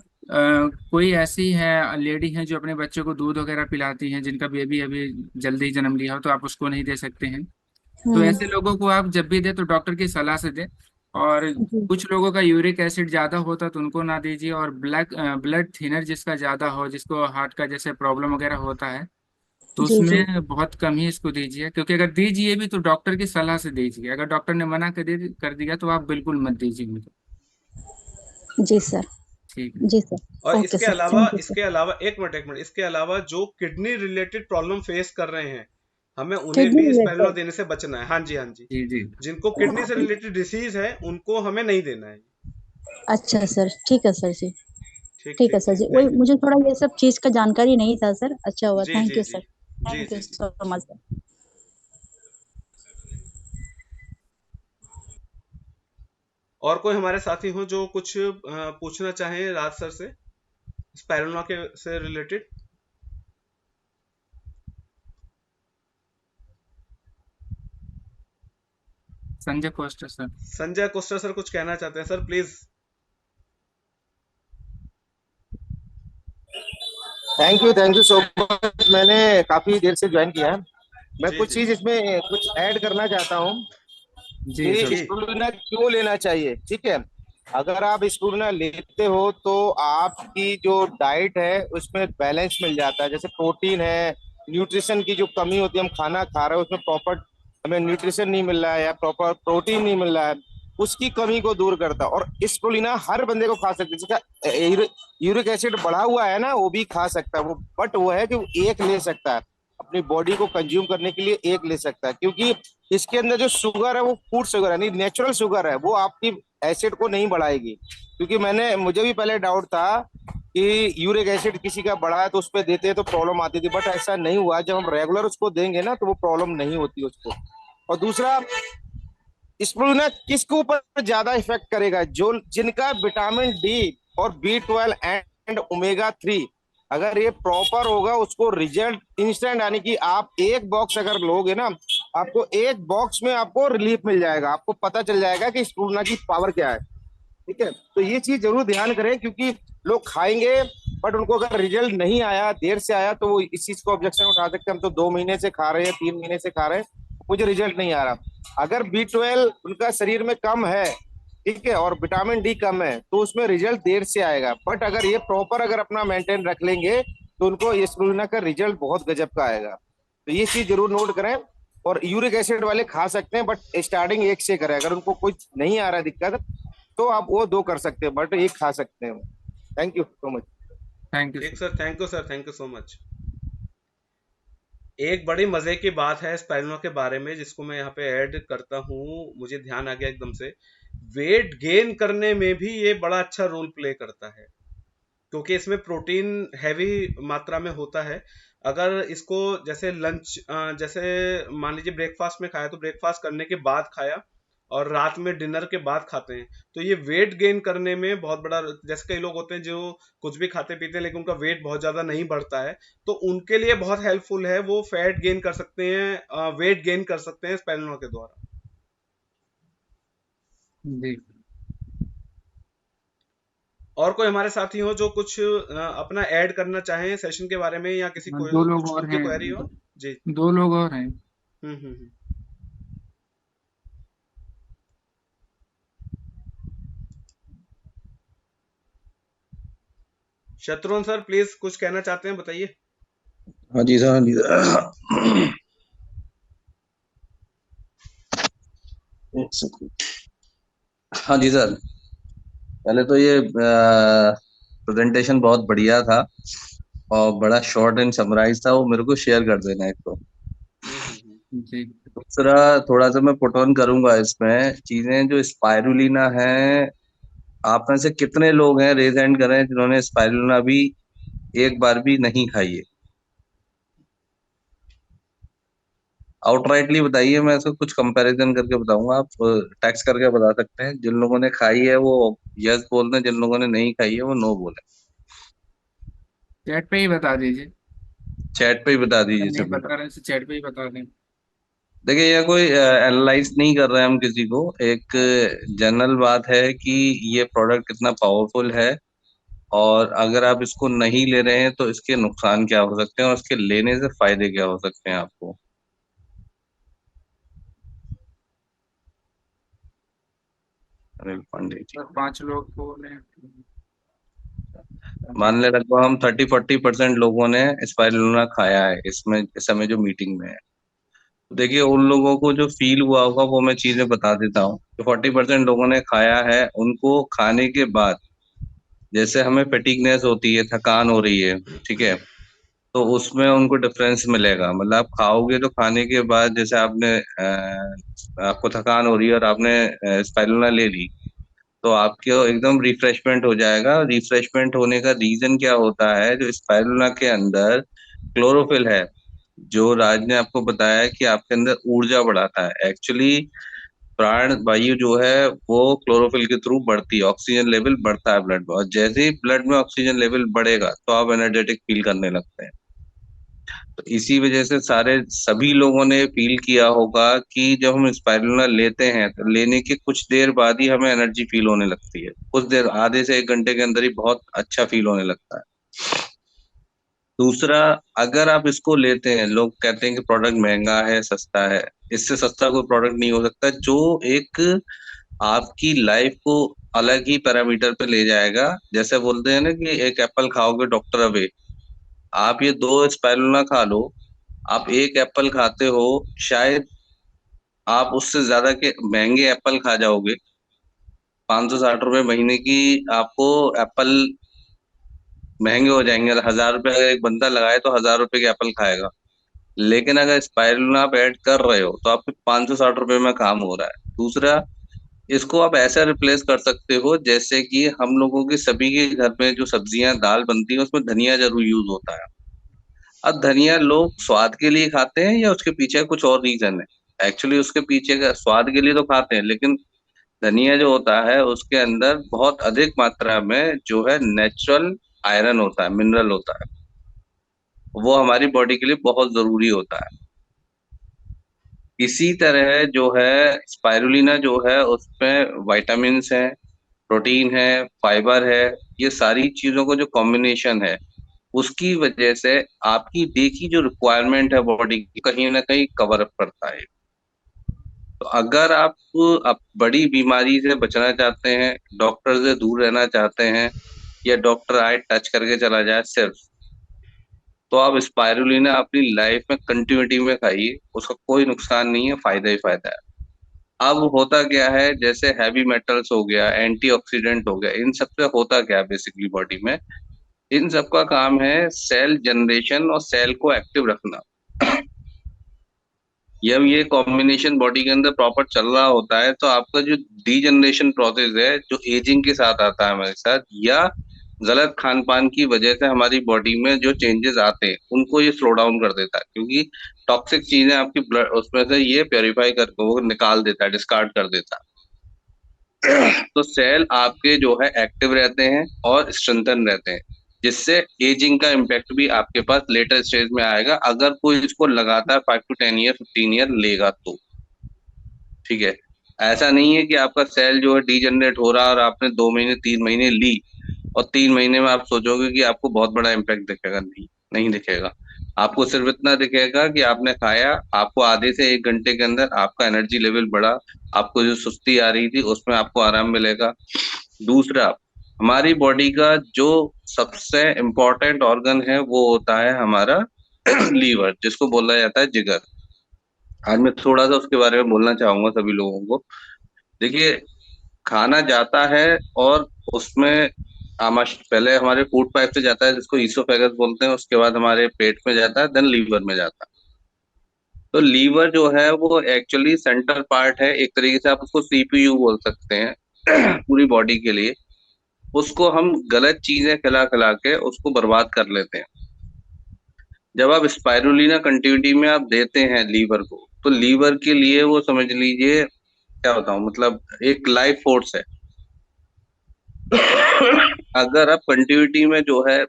Speaker 2: कोई ऐसी है लेडी है जो अपने बच्चे को दूध वगैरह पिलाती हैं, जिनका बेबी अभी जल्दी ही जन्म लिया हो, तो आप उसको नहीं दे सकते हैं। तो
Speaker 3: हम्म।
Speaker 2: ऐसे लोगों को आप जब भी दे तो डॉक्टर की सलाह से दें। और
Speaker 3: जी
Speaker 2: कुछ लोगों का यूरिक एसिड ज्यादा होता तो उनको ना दीजिए। और ब्लड थिनर जिसका ज्यादा हो, जिसको हार्ट का जैसे प्रॉब्लम वगैरह होता है, तो
Speaker 3: जी जी।
Speaker 2: उसमें बहुत कम ही इसको दीजिए। क्योंकि अगर दीजिए भी तो डॉक्टर की सलाह से दीजिए। अगर डॉक्टर ने मना कर दिया तो आप बिल्कुल मत दीजिए उनको।
Speaker 3: जी सर।
Speaker 2: ठीक है।
Speaker 3: जी सर।
Speaker 1: और
Speaker 3: ओके
Speaker 1: इसके
Speaker 3: सर,
Speaker 1: अलावा
Speaker 3: थैंक यू सर।
Speaker 1: इसके अलावा एक मिनट, इसके अलावा जो किडनी रिलेटेड प्रॉब्लम फेस कर रहे हैं, हमें उन्हें
Speaker 3: किडनी
Speaker 1: भी स्पेरुलिना
Speaker 3: रिलेटेड?
Speaker 1: देने से बचना है। हाँ जी, हाँ जी।
Speaker 2: जी जी।
Speaker 1: जिनको किडनी से रिलेटेड डिसीज है उनको हमें नहीं देना है।
Speaker 3: अच्छा सर, ठीक है सर जी।
Speaker 1: ठीक
Speaker 3: ठीक है
Speaker 1: ठीक
Speaker 3: सर
Speaker 1: ठीक,
Speaker 3: जी, वही
Speaker 1: थैंक
Speaker 3: मुझे थोड़ा ये सब चीज का जानकारी नहीं था सर। अच्छा हुआ,
Speaker 1: जी
Speaker 3: थैंक
Speaker 1: जी
Speaker 3: यू
Speaker 1: जी
Speaker 3: सर।
Speaker 1: जी
Speaker 3: थैंक यू
Speaker 1: जी जी।
Speaker 3: So much sir.
Speaker 1: और कोई हमारे साथी हो जो कुछ पूछना चाहें राज सर से स्पाइरुलिना के से related?
Speaker 2: Sanjay coaster sir.
Speaker 1: Sanjay coaster sir कुछ कहना चाहते हैं sir, please.
Speaker 4: Thank you so much. मैंने काफी देर से ज्वाइन किया है। मैं
Speaker 1: जी
Speaker 4: कुछ
Speaker 1: जी
Speaker 4: चीज इसमें कुछ ऐड करना चाहता हूँ
Speaker 2: जी
Speaker 4: कि
Speaker 2: सर।
Speaker 1: जी।
Speaker 4: स्प्रुलिना क्यों लेना चाहिए। ठीक है, अगर आप स्प्रुलिना लेते हो तो आपकी जो डाइट है उसमें बैलेंस मिल जाता है। जैसे प्रोटीन है, न्यूट्रिशन की जो कमी होती है, हम खाना खा रहे हैं उसमें प्रॉपर हमें न्यूट्रिशन नहीं मिल रहा है या प्रॉपर प्रोटीन नहीं मिल रहा है, उसकी कमी को दूर करता है। और स्प्रुलिना हर बंदे को खा सकते हैं। जिसका यूरिक एसिड बढ़ा हुआ है ना, वो भी खा सकता है वो। बट वो है कि वो एक ले सकता है, अपनी बॉडी को कंज्यूम करने के लिए एक ले सकता है। क्योंकि इसके अंदर जो शुगर है वो फूड शुगर है, नहीं नेचुरल शुगर है, वो आपकी एसिड को नहीं बढ़ाएगी। क्योंकि मुझे भी पहले डाउट था कि यूरिक एसिड किसी का बढ़ा है तो उस पर देते हैं तो प्रॉब्लम आती थी, बट ऐसा नहीं हुआ। जब हम रेगुलर उसको देंगे ना तो वो प्रॉब्लम नहीं होती उसको। और दूसरा, स्प्रुलिना किसके ऊपर ज्यादा इफेक्ट करेगा? जो जिनका विटामिन डी और B12 एंड ओमेगा 3 अगर ये प्रॉपर होगा, उसको रिजल्ट इंस्टेंट, यानी कि आप एक बॉक्स अगर लोगे ना, आपको एक बॉक्स में आपको रिलीफ मिल जाएगा। आपको पता चल जाएगा कि स्प्रुलिना की पावर क्या है। ठीक है, तो ये चीज जरूर ध्यान करें। क्योंकि लोग खाएंगे बट उनको अगर रिजल्ट नहीं आया, देर से आया, तो वो इस चीज को ऑब्जेक्शन उठा सकते हैं, हम तो 2 महीने से खा रहे हैं, 3 महीने से खा रहे हैं, मुझे रिजल्ट नहीं आ रहा। अगर B12 उनका शरीर में कम है, ठीक है, और विटामिन डी कम है, तो उसमें रिजल्ट देर से आएगा। बट अगर ये प्रॉपर अगर अपना मेंटेन रख लेंगे तो उनको ये स्प्रुलिना का रिजल्ट बहुत गजब का आएगा। तो ये चीज जरूर नोट करें। और यूरिक एसिड वाले खा सकते हैं, बट स्टार्टिंग एक से करें। अगर उनको कुछ नहीं आ रहा है दिक्कत, तो आप वो दो कर सकते हैं, बट एक खा सकते हैं। Thank you so much.
Speaker 2: Thank you
Speaker 1: ठीक
Speaker 2: sir.
Speaker 1: Sir, thank you sir, thank you so much. एक बड़ी मजे की बात है स्पाइरुलिना के बारे में जिसको मैं यहाँ पे ऐड करता हूँ, मुझे ध्यान आ गया एकदम से। वेट गेन करने में भी ये बड़ा अच्छा रोल प्ले करता है, क्योंकि इसमें प्रोटीन हैवी मात्रा में होता है। अगर इसको जैसे लंच, जैसे मान लीजिए ब्रेकफास्ट में खाया तो ब्रेकफास्ट करने के बाद खाया, और रात में डिनर के बाद खाते हैं, तो ये वेट गेन करने में बहुत बड़ा। जैसे कई लोग होते हैं जो कुछ भी खाते पीते हैं लेकिन उनका वेट बहुत ज्यादा नहीं बढ़ता है, तो उनके लिए बहुत हेल्पफुल है। वो फैट गेन कर सकते हैं, वेट गेन कर सकते हैं स्पाइरुलिना के द्वारा।
Speaker 2: जी।
Speaker 1: और कोई हमारे साथी हो जो कुछ अपना ऐड करना चाहें सेशन के बारे में, या किसी
Speaker 2: हाँ,
Speaker 1: को
Speaker 2: दो लोग
Speaker 1: कुछ
Speaker 2: और
Speaker 1: उनकी
Speaker 2: हैं।
Speaker 1: क्वेरी हो? जी।
Speaker 2: दो लोग और हैं।
Speaker 1: हम्म। शत्रुघ्न सर प्लीज कुछ कहना चाहते हैं, बताइए।
Speaker 5: हाँ जी सर, हाँ जी सर। एक सेकंड। हाँ जी सर, पहले तो ये प्रेजेंटेशन बहुत बढ़िया था और बड़ा शॉर्ट एंड समराइज था, वो मेरे को शेयर कर देना एक तो।
Speaker 1: हम्म।
Speaker 2: जी।
Speaker 5: दूसरा, थोड़ा सा मैं पुट ऑन करूंगा इसमें चीजें जो स्पाइरुलिना है। आप में से कितने लोग हैं, रेज हैंड करें, जिन्होंने स्पाइरुलिना भी एक बार भी नहीं खाई है? आउटराइटली बताइए, मैं इसको कुछ कंपैरिजन करके बताऊंगा, आप टैक्स करके बता सकते हैं। जिन लोगों ने खाई है वो यस बोल दें, जिन लोगों ने नहीं खाई है वो नो बोले।
Speaker 2: चैट पे ही बता दीजिए।
Speaker 5: चैट पे ही बता
Speaker 2: अगर
Speaker 5: दीजिए
Speaker 2: नहीं
Speaker 5: सभी
Speaker 2: बता
Speaker 5: को।
Speaker 2: रहे तो चैट पे ही बता दें।
Speaker 5: देखिए, यह कोई एनालाइज नहीं कर रहे हैं हम किसी को, एक जनरल बात है कि ये प्रोडक्ट कितना पावरफुल है, और अगर आप इसको नहीं ले रहे हैं तो इसके नुकसान क्या हो सकते हैं और इसके लेने से फायदे क्या हो सकते हैं आपको। अनिल पांडे जी।
Speaker 2: सर 5 लोग को ने
Speaker 5: मान ले लगभग हम 30-40% लोगों ने स्पाइरुलिना खाया है इसमें, इस समय जो मीटिंग में है। तो देखिए, उन लोगों को जो फील हुआ होगा वो मैं चीजें बता देता हूँ। जो 40% लोगों ने खाया है, उनको खाने के बाद जैसे हमें फटीगनेस होती है, थकान हो रही है, ठीक है, तो उसमें उनको डिफरेंस मिलेगा। मतलब आप खाओगे तो खाने के बाद जैसे आपको थकान हो रही है और आपने स्पाइरुलिना ले ली, तो आपको एकदम रिफ्रेशमेंट हो जाएगा। रिफ्रेशमेंट होने का रीजन क्या होता है, जो स्पाइरुलिना के अंदर क्लोरोफिल है, जो राज ने आपको बताया कि आपके अंदर ऊर्जा बढ़ाता है। एक्चुअली प्राण वायु जो है वो क्लोरोफिल के थ्रू बढ़ती है, ऑक्सीजन लेवल बढ़ता है ब्लड में, और जैसे ही ब्लड में ऑक्सीजन लेवल बढ़ेगा तो आप एनर्जेटिक फील करने लगते हैं। तो इसी वजह से सभी लोगों ने फील किया होगा कि जब हम स्पाइरुलिना लेते हैं तो लेने के कुछ देर बाद ही हमें एनर्जी फील होने लगती है, कुछ देर, आधे से 1 घंटे के अंदर ही बहुत अच्छा फील होने लगता है। दूसरा, अगर आप इसको लेते हैं, लोग कहते हैं कि प्रोडक्ट महंगा है, सस्ता है। इससे सस्ता कोई प्रोडक्ट नहीं हो सकता जो एक आपकी लाइफ को अलग ही पैरामीटर पे ले जाएगा। जैसे बोलते हैं ना कि एक एप्पल खाओगे डॉक्टर अवे, आप ये 2 स्पाइरुलिना खा लो, आप एक एप्पल खाते हो, शायद आप उससे ज्यादा के महंगे एप्पल खा जाओगे। 560 रुपये महीने की आपको एप्पल महंगे हो जाएंगे। 1000 रुपये अगर एक बंदा लगाए तो 1000 रुपये के एप्पल खाएगा। लेकिन अगर स्पाइरुलिना आप ऐड कर रहे हो तो आपके 560 रुपये में काम हो रहा है। दूसरा, इसको आप ऐसा रिप्लेस कर सकते हो जैसे कि हम लोगों के सभी के घर में जो सब्जियां दाल बनती है उसमें धनिया जरूर यूज होता है। अब धनिया लोग स्वाद के लिए खाते हैं या उसके पीछे कुछ और रीजन है? एक्चुअली उसके पीछे का स्वाद के लिए तो खाते हैं, लेकिन धनिया जो होता है उसके अंदर बहुत अधिक मात्रा में जो है नेचुरल आयरन होता है, मिनरल होता है, वो हमारी बॉडी के लिए बहुत जरूरी होता है। इसी तरह जो है स्पाइरुलिना जो है उसमें विटामिन्स हैं, प्रोटीन है, फाइबर है, ये सारी चीजों का जो कॉम्बिनेशन है उसकी वजह से आपकी डे की जो रिक्वायरमेंट है बॉडी की कहीं ना कहीं कवर अप करता है। तो अगर आप बड़ी बीमारी से बचना चाहते हैं, डॉक्टर से दूर रहना चाहते हैं, या डॉक्टर आए टच करके चला जाए सिर्फ, तो आप स्पाइरुलिना अपनी लाइफ में कंटिन्यूटी में खाइए, उसका कोई नुकसान नहीं है, फायदा ही फायदा है। अब होता क्या है, जैसे हैवी मेटल्स हो गया, एंटीऑक्सीडेंट हो गया, इन सब से होता क्या है बेसिकली बॉडी में, इन सब का काम है सेल जनरेशन और सेल को एक्टिव रखना। जब ये कॉम्बिनेशन बॉडी के अंदर प्रॉपर चल रहा होता है तो आपका जो डीजनरेशन प्रोसेस है, जो एजिंग के साथ आता है हमारे साथ, या गलत खान पान की वजह से हमारी बॉडी में जो चेंजेस आते हैं उनको ये स्लो डाउन कर देता है, क्योंकि टॉक्सिक चीजें आपकी ब्लड उसमें से ये प्योरीफाई करके वो निकाल देता है, डिस्कार्ड कर देता है। तो सेल आपके जो है एक्टिव रहते हैं और स्ट्रेंथन रहते हैं, जिससे एजिंग का इम्पैक्ट भी आपके पास लेटर स्टेज में आएगा, अगर कोई इसको लगातार 5 to 10 ईयर 15 ईयर लेगा तो। ठीक है, ऐसा नहीं है कि आपका सेल जो है डीजनरेट हो रहा है और आपने 2 महीने 3 महीने ली और 3 महीने में आप सोचोगे कि आपको बहुत बड़ा इम्पैक्ट दिखेगा। नहीं, नहीं दिखेगा। आपको सिर्फ इतना दिखेगा कि आपने खाया, आपको आधे से 1 घंटे के अंदर आपका एनर्जी लेवल बढ़ा, आपको जो सुस्ती आ रही थी उसमें आपको आराम मिलेगा। दूसरा, हमारी बॉडी का जो सबसे इम्पोर्टेंट ऑर्गन है वो होता है हमारा लीवर, जिसको बोला जाता है जिगर। आज मैं थोड़ा सा उसके बारे में बोलना चाहूंगा सभी लोगों को। देखिए, खाना जाता है और उसमें पहले हमारे फूड पाइप से जाता है जिसको ईसोफेगस बोलते हैं, उसके बाद हमारे पेट में जाता है, देन लीवर में जाता है। तो लीवर जो है वो एक्चुअली सेंट्रल पार्ट है, एक तरीके से आप उसको सीपीयू बोल सकते हैं पूरी बॉडी के लिए। उसको हम गलत चीजें खिला खिला के उसको बर्बाद कर लेते हैं। जब आप स्पाइरुलिना कंटिन्यूटी में आप देते हैं लीवर को, तो लीवर के लिए वो समझ लीजिए, क्या बताऊं, मतलब एक लाइफ फोर्स है। अगर आप कंटिन्यूटी में जो है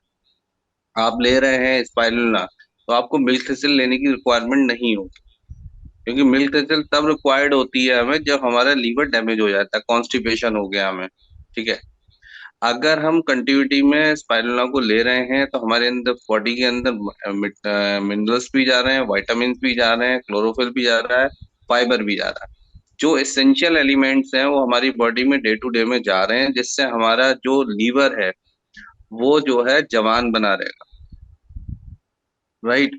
Speaker 5: आप ले रहे हैं स्पाइरुलिना, तो आपको मिल्क थिसिल लेने की रिक्वायरमेंट नहीं होगी, क्योंकि मिल्क थिसिल तब रिक्वायर्ड होती है हमें जब हमारा लीवर डैमेज हो जाता है, कॉन्स्टिपेशन हो गया हमें। ठीक है। अगर हम कंटिन्यूटी में स्पाइरुलिना को ले रहे हैं तो हमारे अंदर, बॉडी के अंदर मिनरल्स भी जा रहे हैं, विटामिन भी जा रहे हैं, क्लोरोफिल भी जा रहा है, फाइबर भी जा रहा है। जो एसेंशियल एलिमेंट्स हैं वो हमारी बॉडी में डे टू डे में जा रहे हैं, जिससे हमारा जो लीवर है वो जो है जवान बना रहेगा। राइट।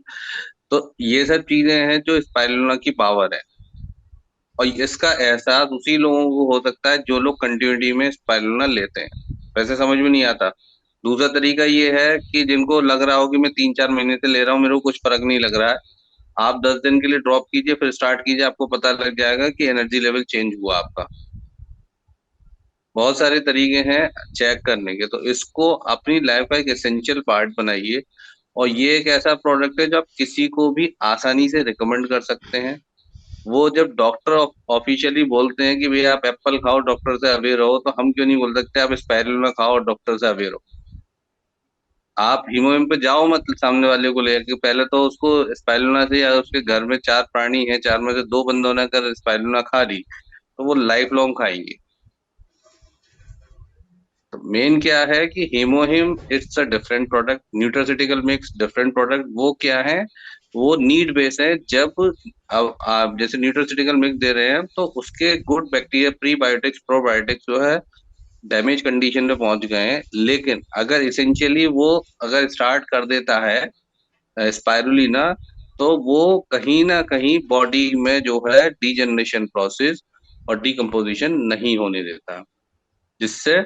Speaker 5: तो ये सब चीजें हैं जो स्पाइरुलिना की पावर है, और इसका एहसास उसी लोगों को हो सकता है जो लोग कंटिन्यूटी में स्पाइरुलिना लेते हैं। वैसे समझ में नहीं आता। दूसरा तरीका ये है कि जिनको लग रहा हो कि मैं 3-4 महीने से ले रहा हूँ, मेरे को कुछ फर्क नहीं लग रहा है, आप 10 दिन के लिए ड्रॉप कीजिए, फिर स्टार्ट कीजिए, आपको पता लग जाएगा कि एनर्जी लेवल चेंज हुआ आपका। बहुत सारे तरीके हैं चेक करने के, तो इसको अपनी लाइफ का एक एसेंशियल पार्ट बनाइए। और ये एक ऐसा प्रोडक्ट है जो आप किसी को भी आसानी से रिकमेंड कर सकते हैं। वो जब डॉक्टर ऑफिशियली बोलते हैं कि भैया आप एप्पल खाओ, डॉक्टर से अवेयर रहो, तो हम क्यों नहीं बोल सकते आप स्पाइरुलिना खाओ और डॉक्टर से अवेयर रहो। आप हीमोहिम पे जाओ मत सामने वाले को लेकर के, पहले तो उसको स्पाइरुलिना से, या उसके घर में 4 प्राणी हैं, 4 में से 2 बंदों ने अगर स्पाइरुलिना खा ली तो वो लाइफ लॉन्ग खाएंगे। तो मेन क्या है कि Hemohim it's a different product, nutraceutical mix different product. वो क्या है, वो नीड बेस है। जब अब आप जैसे न्यूट्रास्यूटिकल मिक्स दे रहे हैं तो उसके गुड बैक्टीरिया, प्रीबायोटिक्स, प्रोबायोटिक्स जो है डैमेज कंडीशन में पहुंच गए हैं। लेकिन अगर इसेंशियली वो अगर स्टार्ट कर देता है स्पाइरुलिना, तो वो कहीं ना कहीं बॉडी में जो है डीजनरेशन प्रोसेस और डिकम्पोजिशन नहीं होने देता, जिससे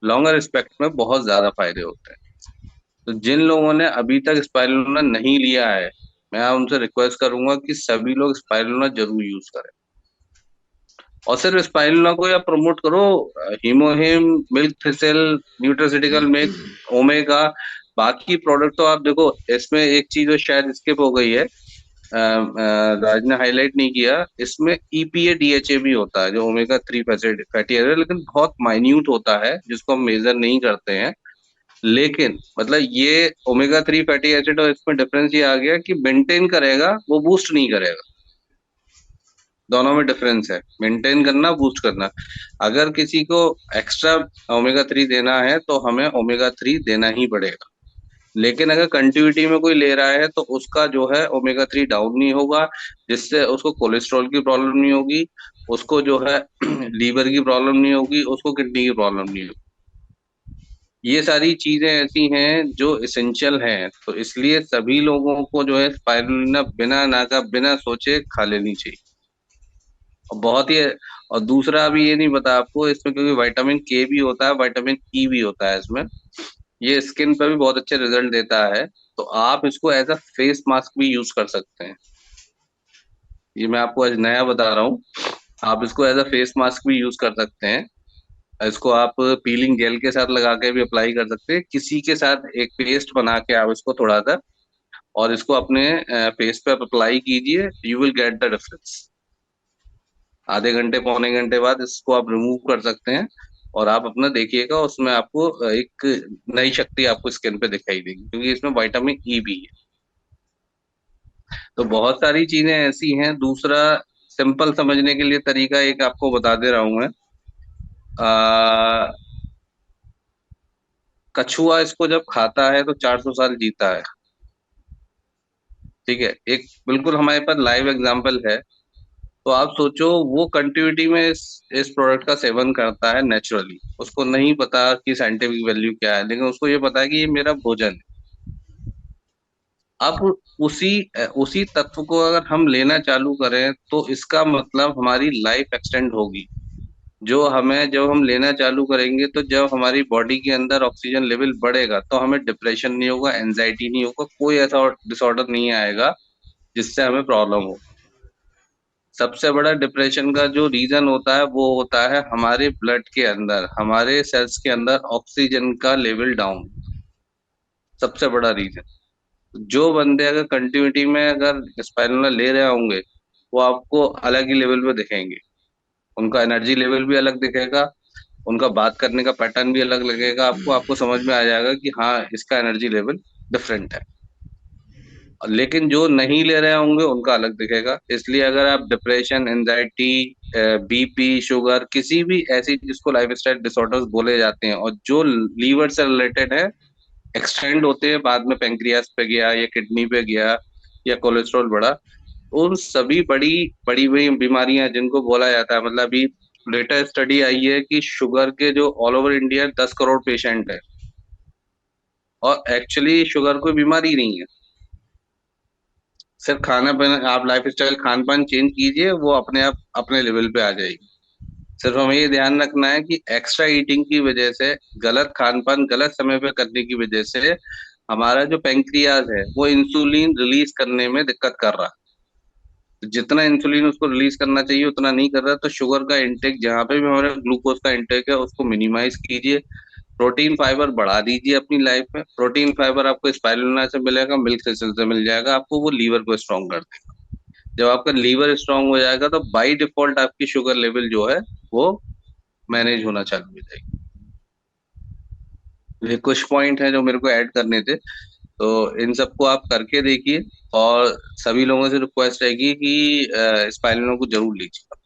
Speaker 5: लॉन्गर रिस्पेक्ट में बहुत ज्यादा फायदे होते हैं। तो जिन लोगों ने अभी तक स्पाइरुलिना नहीं लिया है, मैं उनसे रिक्वेस्ट करूंगा कि सभी लोग स्पाइरुलिना जरूर यूज करें। और सिर्फ स्पाइरुलिना को या प्रमोट करो, Hemohim, milk thistle, nutraceutical mix, omega, बाकी प्रोडक्ट तो आप देखो। इसमें एक चीज जो शायद स्किप हो गई है, राज ने हाईलाइट नहीं किया, इसमें ईपीए डीएचए भी होता है जो ओमेगा 3 फैटी एसिड, लेकिन बहुत माइन्यूट होता है जिसको हम मेजर नहीं करते हैं। लेकिन मतलब ये ओमेगा 3 फैटी एसिड, और इसमें डिफरेंस ये आ गया कि मेंटेन करेगा, वो बूस्ट नहीं करेगा। दोनों में डिफरेंस है, मेंटेन करना, बूस्ट करना। अगर किसी को एक्स्ट्रा ओमेगा 3 देना है तो हमें ओमेगा 3 देना ही पड़ेगा। लेकिन अगर कंटिन्यूटी में कोई ले रहा है तो उसका जो है ओमेगा 3 डाउन नहीं होगा, जिससे उसको कोलेस्ट्रॉल की प्रॉब्लम नहीं होगी, उसको जो है लीवर की प्रॉब्लम नहीं होगी, उसको किडनी की प्रॉब्लम नहीं होगी। ये सारी चीजें ऐसी हैं जो इसेंशियल हैं, तो इसलिए सभी लोगों को जो है स्पाइरुलिना बिना नागा, बिना सोचे खा लेनी चाहिए। और बहुत ही, और दूसरा अभी ये नहीं पता आपको इसमें, क्योंकि विटामिन के भी होता है, विटामिन ई भी होता है इसमें, ये स्किन पर भी बहुत अच्छे रिजल्ट देता है। तो आप इसको एज अ फेस मास्क भी यूज कर सकते हैं। ये मैं आपको आज नया बता रहा हूँ। आप इसको एज अ फेस मास्क भी यूज कर सकते हैं। इसको आप पीलिंग जेल के साथ लगा के भी अप्लाई कर सकते हैं, किसी के साथ एक पेस्ट बना के आप इसको थोड़ा सा, और इसको अपने फेस पे आप अप्लाई कीजिए, you will get the difference. आधे घंटे, पौने घंटे बाद इसको आप रिमूव कर सकते हैं, और आप अपना देखिएगा, उसमें आपको एक नई शक्ति आपको स्किन पे दिखाई देगी, क्योंकि इसमें विटामिन ई भी है। तो बहुत सारी चीजें ऐसी हैं। दूसरा, सिंपल समझने के लिए तरीका एक आपको बता दे रहा हूं मैं। आ, कछुआ इसको जब खाता है तो 400 साल जीता है। ठीक है, एक बिल्कुल हमारे पास लाइव एग्जांपल है। तो आप सोचो, वो कंटिन्यूटी में इस प्रोडक्ट का सेवन करता है नेचुरली, उसको नहीं पता कि साइंटिफिक वैल्यू क्या है, लेकिन उसको ये पता है कि ये मेरा भोजन है। अब उसी उसी तत्व को अगर हम लेना चालू करें तो इसका मतलब हमारी लाइफ एक्सटेंड होगी। जो हमें जब हम लेना चालू करेंगे, तो जब हमारी बॉडी के अंदर ऑक्सीजन लेवल बढ़ेगा तो हमें डिप्रेशन नहीं होगा, एंजाइटी नहीं होगा, कोई ऐसा डिसऑर्डर नहीं आएगा जिससे हमें प्रॉब्लम हो। सबसे बड़ा डिप्रेशन का जो रीजन होता है वो होता है हमारे ब्लड के अंदर, हमारे सेल्स के अंदर ऑक्सीजन का लेवल डाउन, सबसे बड़ा रीजन। जो बंदे अगर कंटिन्यूटी में अगर स्पाइरुलिना ले रहे होंगे वो आपको अलग ही लेवल पे दिखेंगे। उनका एनर्जी लेवल भी अलग दिखेगा, उनका बात करने का पैटर्न भी अलग लगेगा आपको। आपको समझ में आ जाएगा कि हाँ, इसका एनर्जी लेवल डिफरेंट है। लेकिन जो नहीं ले रहे होंगे उनका अलग दिखेगा। इसलिए अगर आप डिप्रेशन, एंजाइटी, बीपी, शुगर, किसी भी ऐसी जिसको लाइफस्टाइल डिसऑर्डर्स बोले जाते हैं और जो लीवर से रिलेटेड है, एक्सटेंड होते हैं बाद में पेंक्रियास पे गया या किडनी पे गया या कोलेस्ट्रॉल बढ़ा, उन सभी बड़ी बड़ी बड़ी बीमारियां जिनको बोला जाता है, मतलब अभी लेटेस्ट स्टडी आई है कि शुगर के जो all over India 10 crore patient है, और एक्चुअली शुगर कोई बीमारी नहीं है। सिर्फ खाना पीना, आप लाइफ स्टाइल खान पान चेंज कीजिए, वो अपने आप अपने लेवल पे आ जाएगी। सिर्फ हमें ये ध्यान रखना है कि एक्स्ट्रा ईटिंग की वजह से, गलत खान पान गलत समय पे करने की वजह से हमारा जो पेंक्रियाज है वो इंसुलिन रिलीज करने में दिक्कत कर रहा है। तो जितना इंसुलिन उसको रिलीज करना चाहिए उतना नहीं कर रहा। तो शुगर का इंटेक, जहाँ पे भी हमारा ग्लूकोज का इंटेक है, उसको मिनिमाइज कीजिए। प्रोटीन फाइबर बढ़ा दीजिए अपनी लाइफ में। प्रोटीन फाइबर आपको स्पाइरुलिना से मिलेगा, मिल्क से मिल जाएगा आपको, वो लीवर को स्ट्रॉन्ग कर देगा। जब आपका लीवर स्ट्रांग हो जाएगा तो बाय डिफॉल्ट आपकी शुगर लेवल जो है वो मैनेज होना चालू हो जाएगी। ये कुछ पॉइंट है जो मेरे को ऐड करने थे, तो इन सबको आप करके देखिए। और सभी लोगों से रिक्वेस्ट रहेगी कि स्पाइरुलिना को जरूर लीजिए।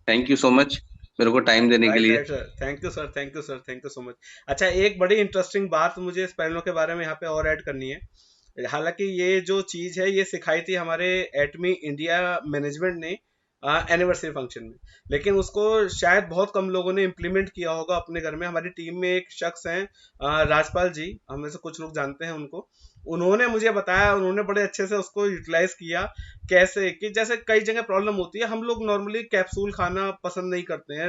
Speaker 5: थैंक यू सो मच मेरे को टाइम देने के
Speaker 1: राइट
Speaker 5: लिए।
Speaker 1: Right sir, thank you sir, thank you sir, thank you so much. अच्छा, एक बड़ी इंटरेस्टिंग बात मुझे स्पेलिनो के बारे में यहाँ पे और ऐड करनी है। हालांकि ये जो चीज है ये सिखाई थी हमारे एटमी इंडिया मैनेजमेंट ने एनिवर्सरी फंक्शन में, लेकिन उसको शायद बहुत कम लोगों ने इम्प्लीमेंट किया होगा अपने घर में। हमारी टीम में एक शख्स हैं, राजपाल जी, हम में से कुछ लोग जानते हैं उनको। उन्होंने मुझे बताया, उन्होंने बड़े अच्छे से उसको यूटिलाइज किया। कैसे कि जैसे कई जगह प्रॉब्लम होती है, हम लोग नॉर्मली कैप्सूल खाना पसंद नहीं करते हैं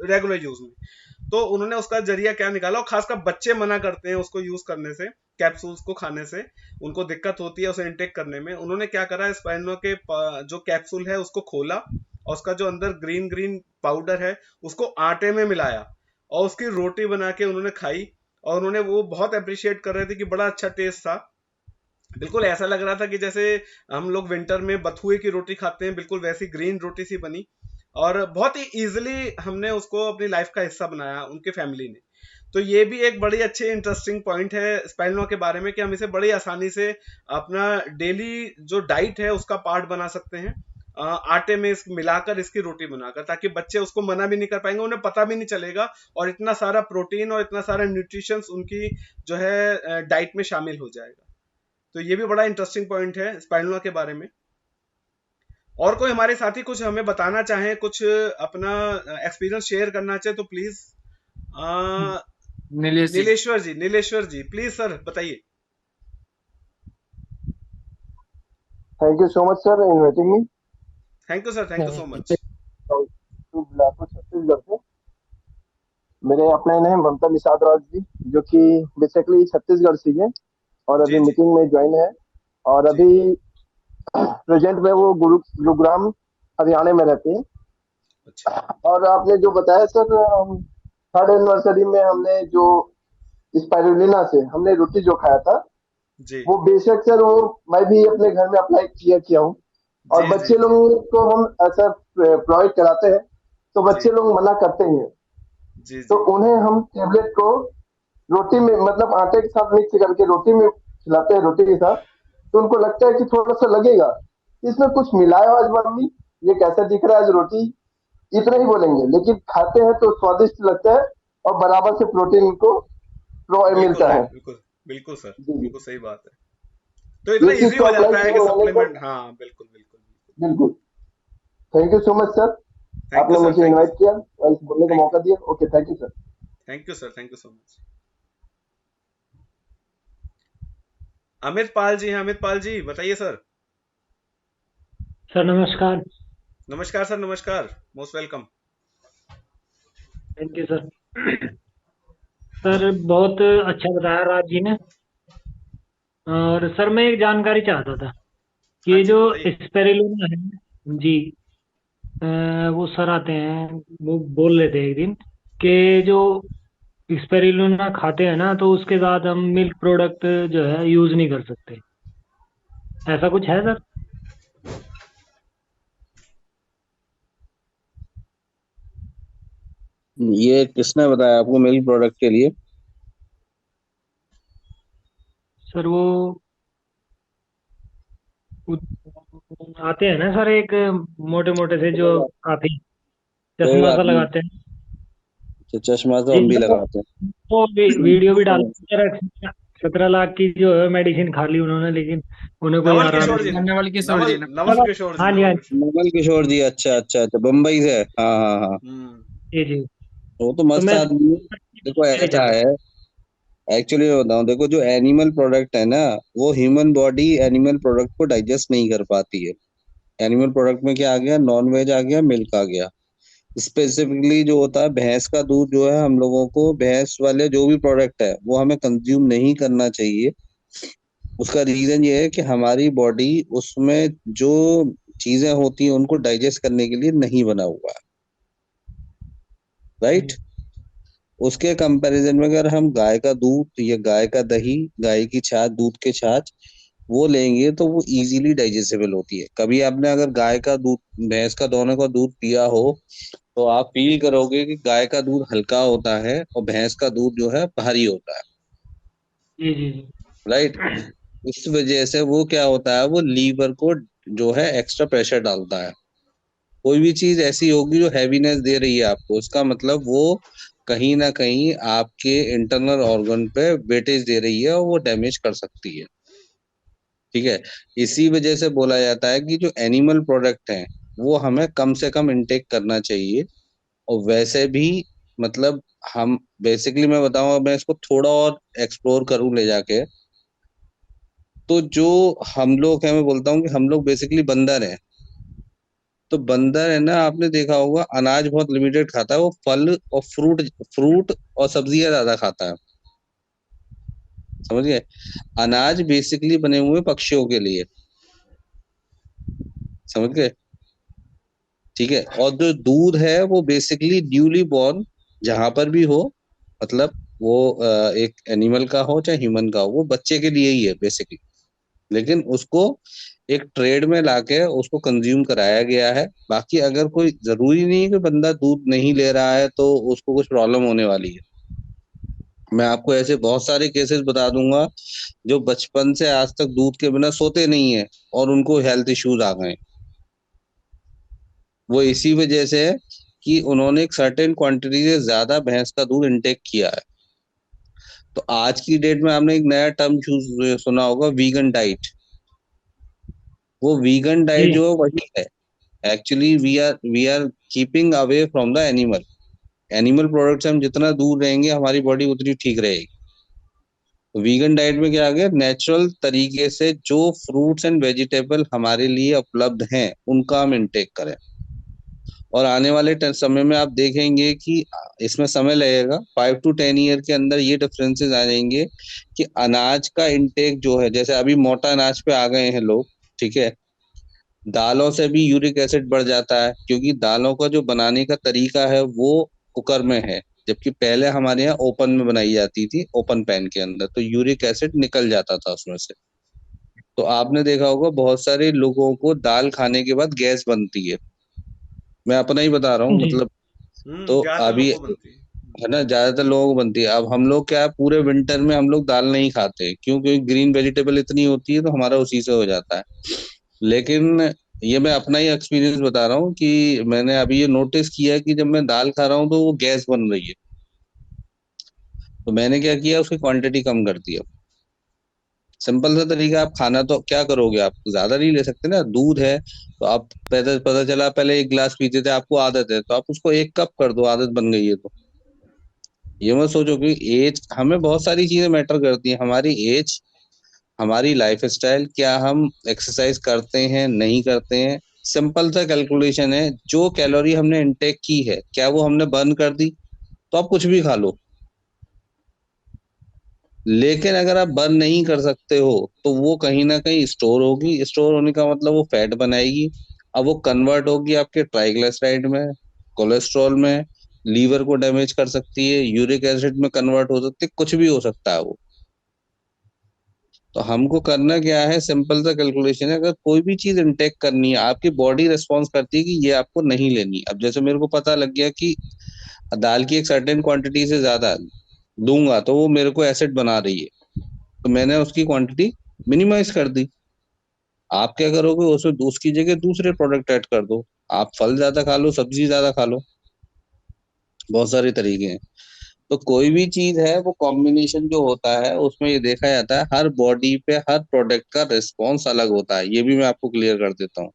Speaker 1: रेगुलर यूज में, तो उन्होंने उसका जरिया क्या निकाला, और खासकर बच्चे मना करते हैं उसको यूज करने से, कैप्सूल्स को खाने से उनको दिक्कत होती है उसे इंटेक करने में। उन्होंने क्या करा, स्पाइनो के जो कैप्सूल है उसको खोला, और उसका जो अंदर ग्रीन ग्रीन पाउडर है उसको आटे में मिलाया, और उसकी रोटी बना के उन्होंने खाई। और उन्होंने वो बहुत अप्रिशिएट कर रहे थे कि बड़ा अच्छा टेस्ट था। बिल्कुल ऐसा लग रहा था कि जैसे हम लोग विंटर में बथुए की रोटी खाते हैं, बिल्कुल वैसी ग्रीन रोटी सी बनी। और बहुत ही इजीली हमने उसको अपनी लाइफ का हिस्सा बनाया उनके फैमिली ने। तो ये भी एक बड़ी अच्छी इंटरेस्टिंग पॉइंट है स्पाइनो के बारे में, कि हम इसे बड़ी आसानी से अपना डेली जो डाइट है उसका पार्ट बना सकते हैं, आटे में मिलाकर इसकी रोटी बनाकर, ताकि बच्चे उसको मना भी नहीं कर पाएंगे, उन्हें पता भी नहीं चलेगा, और इतना सारा प्रोटीन और इतना सारा न्यूट्रिशंस उनकी जो है डाइट में शामिल हो जाएगा। तो ये भी बड़ा इंटरेस्टिंग पॉइंट है स्पाइरुलिना के बारे में। और कोई हमारे साथी कुछ हमें बताना चाहे, कुछ अपना एक्सपीरियंस शेयर करना चाहे, तो please
Speaker 2: Nilesh ji.
Speaker 1: Nileshwar ji please sir बताइए।
Speaker 6: Thank you so much sir inviting me.
Speaker 1: Thank you sir, thank you so much.
Speaker 6: Bilaspur Chhattisgarh से। मेरे अपने हैं ममता निषाद राज जी, जो कि बेसिकली छत्तीसगढ़ से ही है और अभी
Speaker 1: जी जी
Speaker 6: मीटिंग में ज्वाइन है। और
Speaker 1: जी।
Speaker 6: अभी प्रेजेंट में वो गुरुग्राम हरियाणा में रहते हैं।
Speaker 1: अच्छा
Speaker 6: और आपने जो बताया सर, थर्ड एनिवर्सरी में हमने जो स्पाइरुलिना से हमने रोटी जो खाया था,
Speaker 1: जी
Speaker 6: वो बेशक सर वो मैं भी अपने घर में अप्लाई किया हूँ। और
Speaker 1: जी जी
Speaker 6: बच्चे
Speaker 1: जी
Speaker 6: लोगों को हम ऐसा प्रोवाइड कराते हैं तो
Speaker 1: जी
Speaker 6: बच्चे लोग मना करते ही हैं।
Speaker 1: जी
Speaker 6: तो
Speaker 1: जी
Speaker 6: उन्हें हम टेबलेट को रोटी में, मतलब आटे के साथ मिक्स करके रोटी में खिलाते हैं, रोटी के साथ। तो उनको लगता है कि थोड़ा सा लगेगा इसमें कुछ मिलाया हो आज मम्मी, ये कैसा दिख रहा है आज रोटी, इतना ही बोलेंगे, लेकिन खाते हैं तो स्वादिष्ट लगता है और बराबर से प्रोटीन उनको
Speaker 1: बिल्कुल
Speaker 6: मिलता है।
Speaker 1: राइट, बिल्कुल बिल्कुल सर,
Speaker 6: जी जी,
Speaker 1: बिल्कुल सही बात है। तो इतना
Speaker 6: ये चीज
Speaker 1: इजी
Speaker 6: को
Speaker 1: हो
Speaker 6: अप्लाई
Speaker 1: जाता है
Speaker 6: किया
Speaker 1: कि
Speaker 6: मैंने तो।
Speaker 1: सप्लीमेंट, हाँ बिल्कुल बिल्कुल बिल्कुल।
Speaker 6: बिल्कुल, thank you so much sir,
Speaker 1: thank you
Speaker 6: आपने
Speaker 1: सर,
Speaker 6: मुझे
Speaker 1: थैंक यू,
Speaker 6: इनवाइट किया और इस बोलने का
Speaker 1: थैंक
Speaker 6: मौका दिया। Okay, thank you sir.
Speaker 1: Thank you sir, thank you so much. Amit Pal ji हैं, अमित पाल जी बताइए सर।
Speaker 7: सर नमस्कार।
Speaker 1: नमस्कार सर, नमस्कार, most welcome.
Speaker 7: Thank you sir. Sir बहुत अच्छा बताया राज जी ने। और सर मैं एक जानकारी चाहता था कि
Speaker 1: हाँ
Speaker 7: ये
Speaker 1: जी
Speaker 7: जो
Speaker 1: बताइए।
Speaker 7: स्पेरुलिना है जी, वो सर आते हैं, वो बोल रहे थे एक दिन कि जो स्पेरुलिना खाते हैं ना तो उसके साथ हम मिल्क प्रोडक्ट जो है यूज नहीं कर सकते, ऐसा कुछ है सर?
Speaker 5: ये किसने बताया आपको मिल्क प्रोडक्ट के लिए?
Speaker 7: सर वो आते हैं ना सर, एक मोटे मोटे से जो काफी
Speaker 5: कोई
Speaker 7: चश्मा
Speaker 5: बात
Speaker 7: सा
Speaker 5: नहीं,
Speaker 7: लगाते हैं।
Speaker 5: तो चश्मा तो
Speaker 7: जी
Speaker 5: हम भी
Speaker 7: सर,
Speaker 5: लगाते
Speaker 7: वो वीडियो भी डाल
Speaker 5: हैं।
Speaker 7: सर। 17 लाख की जो है मेडिसिन खा ली उन्होंने, लेकिन उन्हें कोई
Speaker 1: नवल
Speaker 7: आराम
Speaker 1: किशोर जी
Speaker 7: नहीं।
Speaker 1: ने,
Speaker 2: नवल किशोर
Speaker 1: नवल
Speaker 2: जी ने।
Speaker 1: नवल किशोर जी,
Speaker 7: हाँ जी, हाँ
Speaker 1: नवल
Speaker 7: जी।
Speaker 1: किशोर।
Speaker 5: नवल किशोर जी, अच्छा अच्छा अच्छा, बम्बई से, हाँ हाँ हाँ।
Speaker 1: हम्म।
Speaker 7: जी जी।
Speaker 5: वो तो
Speaker 7: तो
Speaker 5: मस्त
Speaker 7: मैं
Speaker 5: आदमी है। देखो
Speaker 7: नहीं
Speaker 5: ऐसा
Speaker 7: चाहता।
Speaker 5: है, एक्चुअली मैं बताऊं, देखो जो एनिमल प्रोडक्ट है ना, वो ह्यूमन बॉडी एनिमल प्रोडक्ट को डाइजेस्ट नहीं कर पाती है। एनिमल प्रोडक्ट में क्या आ गया? नॉन वेज आ गया, मिल्क आ गया। स्पेसिफिकली जो होता है भैंस का दूध, जो है हम लोगों को भैंस वाले जो भी प्रोडक्ट है वो हमें कंज्यूम नहीं करना चाहिए। उसका रीजन ये है कि हमारी बॉडी उसमें जो चीजें होती हैं उनको डाइजेस्ट करने के लिए नहीं बना हुआ है, राइट।
Speaker 7: जी
Speaker 5: उसके कंपैरिजन में अगर हम गाय का दूध या गाय का दही, गाय की छाछ, दूध के छाछ वो लेंगे तो वो इजीली डाइजेस्टेबल होती है। कभी आपने अगर गाय का दूध, भैंस का, दोनों का दूध पिया हो तो आप फील करोगे कि गाय का दूध हल्का होता है और भैंस का दूध जो है भारी होता है,
Speaker 7: जी जी जी।
Speaker 5: राइट। इस वजह से वो क्या होता है, वो लीवर को जो है एक्स्ट्रा प्रेशर डालता है। कोई भी चीज ऐसी होगी जो हैवीनेस दे रही है आपको, उसका मतलब वो कहीं ना कहीं आपके इंटरनल ऑर्गन पे वेटेज दे रही है और वो डैमेज कर सकती है, ठीक है। इसी वजह से बोला जाता है कि जो एनिमल प्रोडक्ट हैं वो हमें कम से कम इनटेक करना चाहिए। और वैसे भी मतलब हम बेसिकली, मैं बताऊंगा, मैं इसको थोड़ा और एक्सप्लोर करूं ले जाके, तो जो हम लोग हैं, मैं बोलता हूँ कि हम लोग बेसिकली बंदर हैं। तो बंदर है ना, आपने देखा होगा अनाज बहुत लिमिटेड खाता है, वो फल और फ्रूट, फ्रूट और सब्जियां ज्यादा खाता है, समझ गए। अनाज बेसिकली बने हुए हैं पक्षियों के लिए, समझ गए, ठीक है। और जो दूध है वो बेसिकली न्यूली बॉर्न जहां पर भी हो, मतलब वो एक एनिमल का हो चाहे ह्यूमन का हो, वो बच्चे के लिए ही है बेसिकली। लेकिन उसको एक ट्रेड में लाके उसको कंज्यूम कराया गया है। बाकी अगर कोई, जरूरी नहीं है कि बंदा दूध नहीं ले रहा है तो उसको कुछ प्रॉब्लम होने वाली है। मैं आपको ऐसे बहुत सारे केसेस बता दूंगा जो बचपन से आज तक दूध के बिना सोते नहीं है और उनको हेल्थ इश्यूज आ गए। वो इसी वजह से है कि उन्होंने एक सर्टेन क्वांटिटी से ज्यादा भैंस का दूध इनटेक किया है। तो आज की डेट में आपने एक नया टर्म सुना होगा, वीगन डाइट। वो वीगन डाइट
Speaker 7: जी
Speaker 5: जो है वही है। Actually we are keeping away from the animal. Animal product से हम जितना दूर रहेंगे हमारी बॉडी उतनी ठीक रहेगी। वीगन डाइट में क्या आ गया, नेचुरल तरीके से जो फ्रूट्स एंड वेजिटेबल हमारे लिए उपलब्ध हैं उनका हम इंटेक करें। और आने वाले समय में आप देखेंगे कि इसमें समय लगेगा, 5 to 10 ईयर के अंदर ये डिफरेंसेस आ जाएंगे कि अनाज का इंटेक जो है, जैसे अभी मोटा अनाज पे आ गए हैं लोग, ठीक है। दालों से भी यूरिक एसिड बढ़ जाता है क्योंकि दालों का जो बनाने का तरीका है वो कुकर में है, जबकि पहले हमारे यहाँ ओपन में बनाई जाती थी, ओपन पैन के अंदर, तो यूरिक एसिड निकल जाता था उसमें से। तो आपने देखा होगा बहुत सारे लोगों को दाल खाने के बाद गैस बनती है। मैं अपना ही बता रहा हूँ
Speaker 7: जी
Speaker 5: मतलब। तो
Speaker 1: ज्यादातर
Speaker 5: अभी,
Speaker 1: लोगों को बनती है।
Speaker 5: है ना, ज्यादातर लोगों को बनती है। अब हम लोग क्या है, पूरे विंटर में हम लोग दाल नहीं खाते, क्यों? क्योंकि ग्रीन वेजिटेबल इतनी होती है तो हमारा उसी से हो जाता है। लेकिन ये मैं अपना ही एक्सपीरियंस बता रहा हूँ कि मैंने अभी ये नोटिस किया कि जब मैं दाल खा रहा हूँ तो वो गैस बन रही है। तो मैंने क्या किया, उसकी क्वांटिटी कम कर दिया। सिंपल सा तरीका, आप खाना तो क्या करोगे, आप ज्यादा नहीं ले सकते ना, दूध है तो आप पता पता चला पहले 1 गिलास पीते थे, आपको आदत है तो आप उसको 1 कप कर दो, आदत बन गई है तो। ये मत सोचो कि एज, हमें बहुत सारी चीजें मैटर करती है, हमारी एज, हमारी लाइफ स्टाइल, क्या हम एक्सरसाइज करते हैं नहीं करते हैं। सिंपल सा कैलकुलेशन है, जो कैलोरी हमने इनटेक की है क्या वो हमने बर्न कर दी, तो आप कुछ भी खा लो। लेकिन अगर आप बर्न नहीं कर सकते हो तो वो कहीं ना कहीं स्टोर होगी, स्टोर होने का मतलब वो फैट बनाएगी। अब वो कन्वर्ट होगी आपके ट्राइग्लिसराइड में, कोलेस्ट्रॉल में, लीवर को डैमेज कर सकती है, यूरिक एसिड में कन्वर्ट हो सकती है, कुछ भी हो सकता है वो। तो हमको करना क्या है, सिंपल सा कैलकुलेशन है, अगर कोई भी चीज इंटेक करनी है आपकी बॉडी रिस्पॉन्स करती है कि ये आपको नहीं लेनी। अब जैसे मेरे को पता लग गया कि दाल की एक सर्टेन क्वांटिटी से ज्यादा दूंगा तो वो मेरे को एसिड बना रही है, तो मैंने उसकी क्वांटिटी मिनिमाइज कर दी। आप क्या करोगे, उसमें उसकी जगह दूसरे प्रोडक्ट ऐड कर दो। आप फल ज्यादा खा लो, सब्जी ज्यादा खा लो, बहुत सारे तरीके हैं। तो कोई भी चीज है वो कॉम्बिनेशन जो होता है उसमें ये देखा जाता है, हर बॉडी पे हर प्रोडक्ट का रिस्पॉन्स अलग होता है। ये भी मैं आपको क्लियर कर देता हूँ,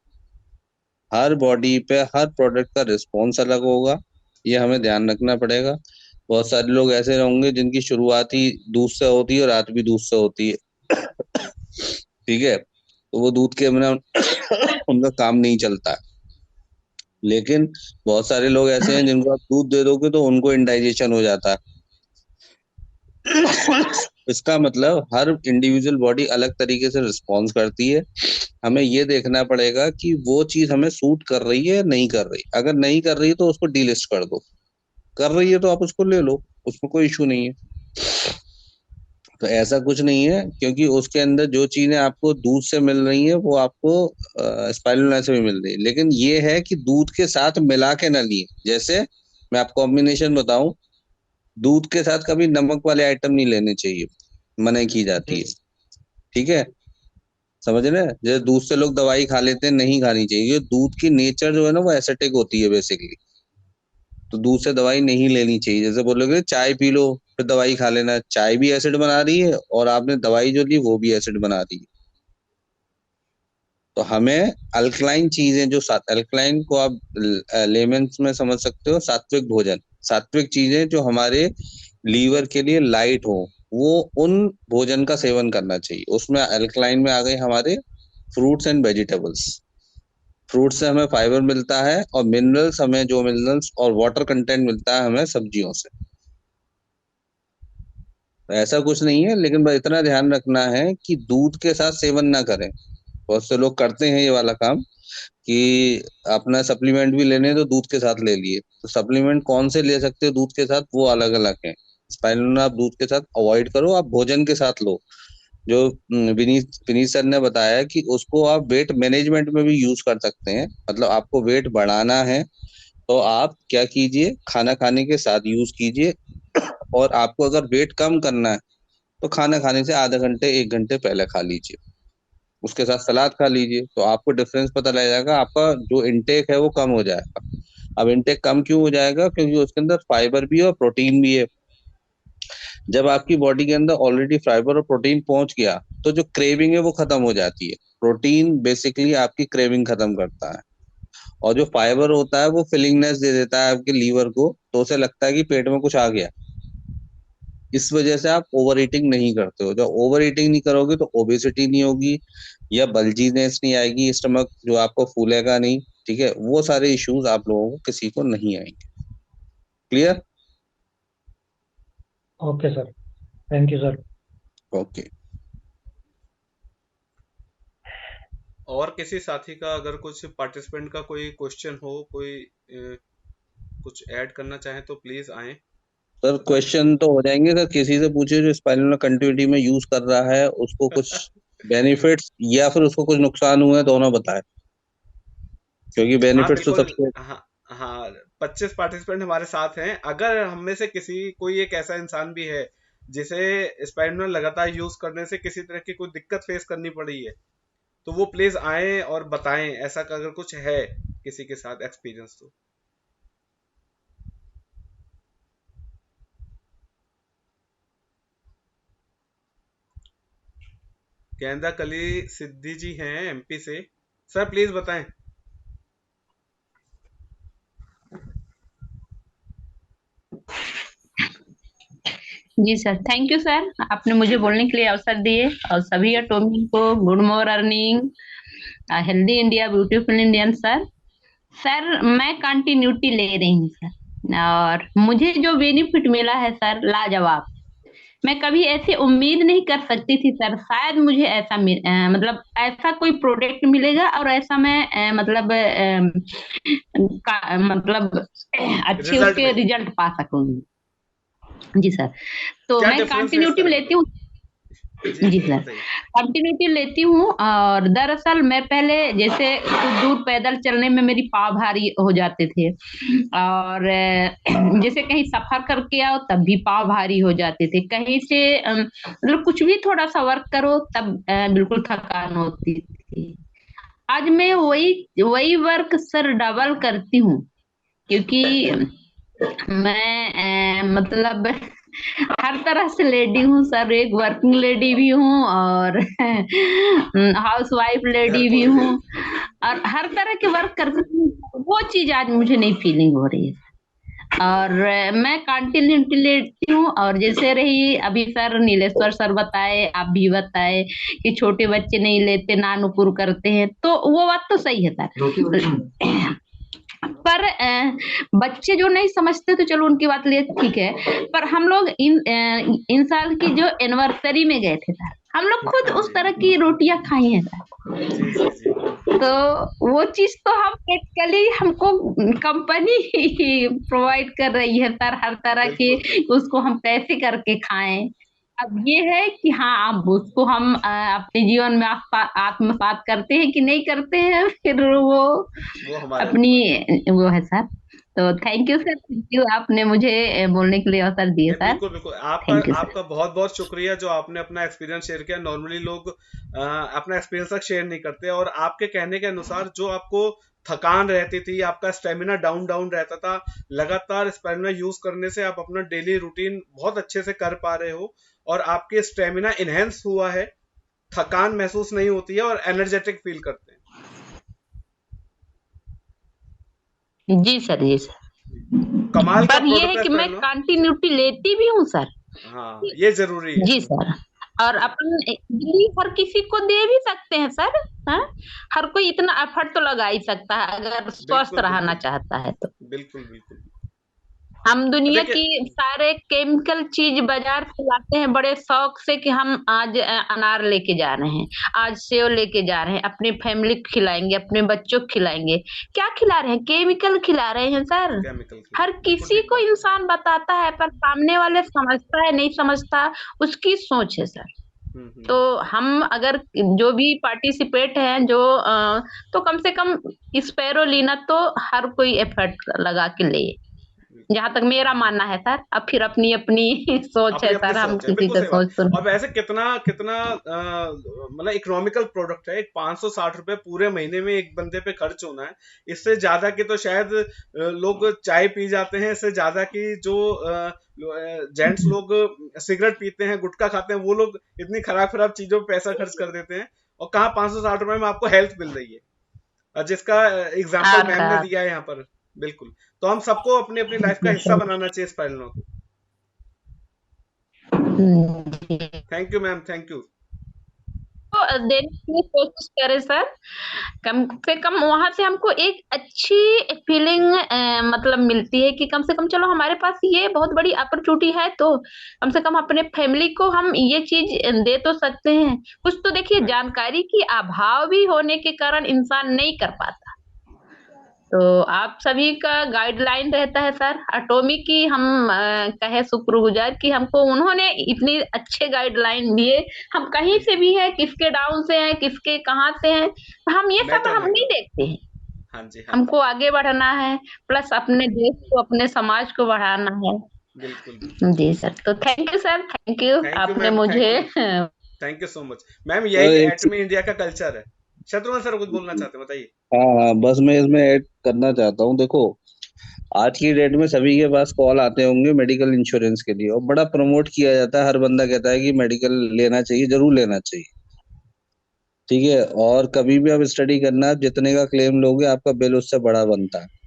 Speaker 5: हर बॉडी पे हर प्रोडक्ट का रिस्पॉन्स अलग होगा, ये हमें ध्यान रखना पड़ेगा। बहुत सारे लोग ऐसे होंगे जिनकी शुरुआत ही दूध से होती है और रात भी दूध से होती है ठीक है, तो वो दूध के बिना उनका काम नहीं चलता है। लेकिन बहुत सारे लोग ऐसे हैं जिनको आप दूध दे दोगे तो उनको इंडाइजेशन हो जाता है इसका मतलब हर इंडिविजुअल बॉडी अलग तरीके से रिस्पॉन्स करती है। हमें ये देखना पड़ेगा कि वो चीज हमें सूट कर रही है या नहीं कर रही। अगर नहीं कर रही है तो उसको डीलिस्ट कर दो, कर रही है तो आप उसको ले लो, उसमें कोई इशू नहीं है। तो ऐसा कुछ नहीं है, क्योंकि उसके अंदर जो चीजें आपको दूध से मिल रही है वो आपको स्पाइरुलिना से भी मिल रही है। लेकिन ये है कि दूध के साथ मिला के ना लिए। जैसे मैं आपको कॉम्बिनेशन बताऊं, दूध के साथ कभी नमक वाले आइटम नहीं लेने चाहिए, मना की जाती
Speaker 2: जी
Speaker 5: है। ठीक है, समझ रहे हैं? जैसे दूध से लोग दवाई खा लेते हैं, नहीं खानी चाहिए। दूध की नेचर जो है ना वो एसिडिक होती है बेसिकली, तो दूध से दवाई नहीं लेनी चाहिए। जैसे बोलोगे चाय पी लो फिर दवाई खा लेना, चाय भी एसिड बना रही है और आपने दवाई जो ली वो भी एसिड बना रही है। तो हमें अल्कलाइन चीजें जो अल्कलाइन को आप लेमेंस में समझ सकते हो, सात्विक भोजन, सात्विक चीजें जो हमारे लीवर के लिए लाइट हो, वो उन भोजन का सेवन करना चाहिए। उसमें अल्कलाइन में आ गए हमारे फ्रूट्स एंड वेजिटेबल्स। फ्रूट से हमें फाइबर मिलता है और मिनरल्स, हमें जो मिनरल्स और वाटर कंटेंट मिलता है हमें सब्जियों से। तो ऐसा कुछ नहीं है, लेकिन बस इतना ध्यान रखना है कि दूध के साथ सेवन ना करें। बहुत से लोग करते हैं ये वाला काम कि अपना सप्लीमेंट भी लेने हैं तो दूध के साथ ले लिए। तो सप्लीमेंट कौन से ले सकते हो दूध के साथ, वो अलग अलग है। स्पाइरुलिना आप दूध के साथ अवॉइड करो, आप भोजन के साथ लो। जो विनीत विनीत सर ने बताया कि उसको आप वेट मैनेजमेंट में भी यूज कर सकते हैं। मतलब आपको वेट बढ़ाना है तो आप क्या कीजिए, खाना खाने के साथ यूज कीजिए। और आपको अगर वेट कम करना है तो खाना खाने से आधा घंटे 1 घंटे पहले खा लीजिए, उसके साथ सलाद खा लीजिए, तो आपको डिफरेंस पता लग जाएगा। आपका जो इनटेक है वो कम हो जाएगा। अब इनटेक कम क्यों हो जाएगा? क्योंकि उसके अंदर फाइबर भी है और प्रोटीन भी है। जब आपकी बॉडी के अंदर ऑलरेडी फाइबर और प्रोटीन पहुंच गया तो जो क्रेविंग है वो खत्म हो जाती है। प्रोटीन बेसिकली आपकी क्रेविंग खत्म करता है, और जो फाइबर होता है वो फिलिंगनेस दे देता है आपके लीवर को, तो उसे लगता है कि पेट में कुछ आ गया। इस वजह से आप ओवर ईटिंग नहीं करते हो। जब ओवर ईटिंग नहीं करोगे तो ओबेसिटी नहीं होगी, या बल्जीनेस नहीं आएगी, स्टमक जो आपको फूलेगा नहीं। ठीक है, वो सारे इश्यूज आप लोगों को किसी को नहीं आएंगे। Clear?
Speaker 7: Okay sir, thank you sir.
Speaker 5: Okay.
Speaker 1: और किसी साथी का अगर कुछ पार्टिसिपेंट का कोई क्वेश्चन हो, कोई कुछ ऐड करना चाहे तो प्लीज आए।
Speaker 5: सर क्वेश्चन तो हो जाएंगे सर, किसी से पूछिए जो स्पाइनल कंटिन्यूटी में यूज कर रहा है, उसको कुछ बेनिफिट्स या फिर उसको कुछ नुकसान हुए दोनों बताए, क्योंकि
Speaker 1: हाँ
Speaker 5: बेनिफिट्स तो
Speaker 1: बिल्कुल।
Speaker 5: सबसे।
Speaker 1: हाँ हाँ, 25 पार्टिसिपेंट हमारे साथ हैं। अगर हम में से किसी कोई एक ऐसा इंसान भी है जिसे स्पाइनल लगातार यूज करने से किसी तरह की कोई दिक्कत फेस करनी पड़ी है, तो वो प्लीज आए और बताएं, ऐसा अगर कुछ है किसी के साथ एक्सपीरियंस तो। गेंदा कली सिद्धि जी हैं एमपी से। सर प्लीज बताएं।
Speaker 8: जी सर, थैंक यू सर, आपने मुझे बोलने के लिए अवसर दिए, और सभी अटोमी को good morning. Healthy India beautiful Indian sir. Sir मैं कंटिन्यूटी ले रही हूँ सर, और मुझे जो बेनिफिट मिला है सर लाजवाब। मैं कभी ऐसी उम्मीद नहीं कर सकती थी सर, शायद मुझे ऐसा मतलब ऐसा कोई प्रोडक्ट मिलेगा और ऐसा मैं मतलब अच्छे
Speaker 1: रिजल्ट
Speaker 8: उसके
Speaker 1: मिले।
Speaker 8: रिजल्ट पा सकूंगी। जी सर, तो
Speaker 1: क्या
Speaker 8: मैं
Speaker 1: डिफरेंस फेस
Speaker 8: कंटिन्यूटी में
Speaker 1: करें
Speaker 8: लेती
Speaker 1: मतलब?
Speaker 8: हूँ।
Speaker 1: जी
Speaker 8: जी
Speaker 1: जी
Speaker 8: सर,
Speaker 1: बताइए।
Speaker 8: कंटिन्यूटी लेती हूँ। और दरअसल मैं पहले जैसे कुछ दूर पैदल चलने में मेरी पाँव भारी हो जाते थे, और जैसे कहीं सफर करके आओ तब भी पाँव भारी हो जाते थे, कहीं से मतलब कुछ भी थोड़ा सा वर्क करो तब बिल्कुल थकान होती थी। आज मैं वही वही वर्क सर डबल करती हूँ, क्योंकि मैं मतलब हर तरह से लेडी हूँ सर, एक वर्किंग लेडी भी हूँ और हाउस वाइफ
Speaker 1: घर
Speaker 8: लेडी भी
Speaker 1: पर भी
Speaker 8: हूँ, और हर तरह के वर्क करती हूँ। वो चीज आज मुझे नहीं फीलिंग हो रही है, और मैं कंटिन्यूटी लेती हूँ। और जैसे रही अभी सर नीलेश्वर सर बताए, आप भी बताए कि छोटे बच्चे नहीं लेते, ना नुकुर करते हैं, तो वो बात तो सही है सर। पर बच्चे जो नहीं समझते तो चलो उनकी बात लिए ठीक है, पर हम लोग इन साल की जो एनिवर्सरी में गए थे सर, हम लोग खुद
Speaker 1: हाँ
Speaker 8: उस
Speaker 1: जी,
Speaker 8: तरह की रोटियां खाई हैं सर।
Speaker 1: जी जी जी,
Speaker 8: तो वो चीज तो हम प्रैक्टिकली हमको कंपनी ही प्रोवाइड कर रही है सर, हर तरह के
Speaker 1: बिल्कुल बिल्कुल।
Speaker 8: उसको हम कैसे करके खाएं। अब ये है कि हाँ, अब उसको हम अपने जीवन में आत्मसात करते हैं कि नहीं करते हैं, फिर वो
Speaker 1: हमारे
Speaker 8: अपनी
Speaker 1: ऊपर है।
Speaker 8: वो है सर। तो thank you sir, thank you, आपने मुझे बोलने के लिए अवसर दिए
Speaker 1: नहीं,
Speaker 8: सर।
Speaker 1: बिल्कुल बिल्कुल, आपका
Speaker 8: थैंक यू सर।
Speaker 1: आपका बहुत बहुत शुक्रिया जो आपने अपना एक्सपीरियंस शेयर किया। नॉर्मली लोग अपना एक्सपीरियंस तक शेयर नहीं करते, और आपके कहने के अनुसार जो आपको थकान रहती थी, आपका स्टेमिना डाउन डाउन रहता था, लगातार स्टेमिना यूज करने से आप अपना डेली रूटीन बहुत अच्छे से कर पा रहे हो, और आपके स्टेमिना इनहेंस हुआ है, थकान महसूस नहीं होती है और एनर्जेटिक फील करते हैं।
Speaker 8: जी सर, जी सर।
Speaker 1: कमाल का
Speaker 8: पर ये है
Speaker 1: प्रोडक्ट है
Speaker 8: कि मैं
Speaker 1: स्पेरलो।
Speaker 8: कंटिन्यूटी लेती भी हूँ सर।
Speaker 1: हाँ, ये जरूरी है।
Speaker 8: जी सर। और अपन दिल्ली हर किसी को दे भी सकते हैं सर। हाँ, हर कोई इतना एफर्ट तो लगा ही सकता है अगर स्वस्थ
Speaker 1: बिल्कुल
Speaker 8: रहना
Speaker 1: बिल्कुल
Speaker 8: चाहता है तो।
Speaker 1: बिल्कुल बिल्कुल।
Speaker 8: हम दुनिया
Speaker 1: देखिए,
Speaker 8: की सारे केमिकल चीज बाजार से लाते हैं बड़े शौक से कि हम आज अनार लेके जा रहे हैं, आज सेव लेके जा रहे हैं, अपनी फैमिली को खिलाएंगे, अपने बच्चों को खिलाएंगे। क्या खिला रहे हैं? केमिकल खिला रहे हैं सर।
Speaker 1: केमिकल खिला
Speaker 8: हर
Speaker 1: रहे हैं, बिल्कुल
Speaker 8: किसी
Speaker 1: ठीक
Speaker 8: को
Speaker 1: बात है।
Speaker 8: इंसान बताता है, पर सामने वाले समझता है नहीं समझता, उसकी सोच है सर। तो
Speaker 1: हम्म।
Speaker 8: हम अगर जो भी पार्टिसिपेट हैं जो तो कम से कम स्पैरोलीना तो हर कोई एफर्ट लगा के ले, जहां तक मेरा मानना है सर। अब फिर अपनी अपनी सोच
Speaker 1: अपनी
Speaker 8: है
Speaker 1: अपनी
Speaker 8: सर, हम
Speaker 1: सोच है,
Speaker 8: किसी
Speaker 1: बिल्कुल
Speaker 8: का
Speaker 1: सही बात।
Speaker 8: सोच तो
Speaker 1: और वैसे कितना कितना मतलब इकोनॉमिकल प्रोडक्ट है, एक 560 रुपए पूरे महीने में एक बंदे पे खर्च होना है। इससे ज्यादा की तो शायद लोग चाय पी जाते हैं, इससे ज्यादा की जो जेंट्स लोग सिगरेट पीते हैं, गुटखा खाते हैं, वो लोग इतनी खराब खराब चीजों पे पैसा खर्च कर देते हैं, और कहाँ 560 रुपए में आपको हेल्थ मिल रही है, और जिसका एग्जाम्पल
Speaker 8: और
Speaker 1: मैम ने दिया है यहाँ पर। बिल्कुल। तो हम सबको अपनी अपनी लाइफ का हिस्सा बनाना चाहिए स्पाइरलो को।
Speaker 8: जी।
Speaker 1: Thank you ma'am, thank you.
Speaker 8: तो देने की कोशिश करें सर, कम से कम वहां से हमको एक अच्छी फीलिंग मतलब मिलती है कि कम से कम चलो हमारे पास ये बहुत बड़ी अपॉर्चुनिटी है, तो कम से कम अपने फैमिली को हम ये चीज दे तो सकते हैं। कुछ तो देखिए,
Speaker 1: राइट।
Speaker 8: जानकारी की अभाव भी होने के कारण इंसान नहीं कर पाता। तो आप सभी का गाइडलाइन रहता है सर, एटॉमिक की हम कहे शुक्रगुजार कि हमको उन्होंने इतनी अच्छे गाइडलाइन दिए। हम कहीं से भी है, किसके डाउन से हैं, किसके कहाँ से हैं, हम ये सब
Speaker 1: मैटर
Speaker 8: हम
Speaker 1: नहीं
Speaker 8: नहीं
Speaker 1: करता।
Speaker 8: देखते हैं।
Speaker 1: हाँ जी, हाँ जी।
Speaker 8: हमको आगे बढ़ना है, प्लस अपने देश को, अपने समाज को बढ़ाना है।
Speaker 1: बिल्कुल बिल्कुल।
Speaker 8: जी सर। तो thank you sir, thank you,
Speaker 1: thank you
Speaker 8: आपने
Speaker 1: मैम,
Speaker 8: मुझे
Speaker 1: thank you. Thank you so much ma'am,
Speaker 5: और
Speaker 1: यही
Speaker 5: एक
Speaker 1: एटमी इंडिया का कल्चर है। शत्रुघ्न सर कुछ बोलना चाहते हैं, बताइए।
Speaker 5: हाँ हाँ, बस मैं इसमें ऐड करना चाहता हूँ। देखो, आज की डेट में सभी के पास कॉल आते होंगे मेडिकल इंश्योरेंस के लिए, और बड़ा प्रमोट किया जाता है। हर बंदा कहता है कि मेडिकल लेना चाहिए, जरूर लेना चाहिए। ठीक है, और कभी भी आप स्टडी करना, आप जितने का क्लेम लोगे आपका बिल उससे बड़ा बनता है।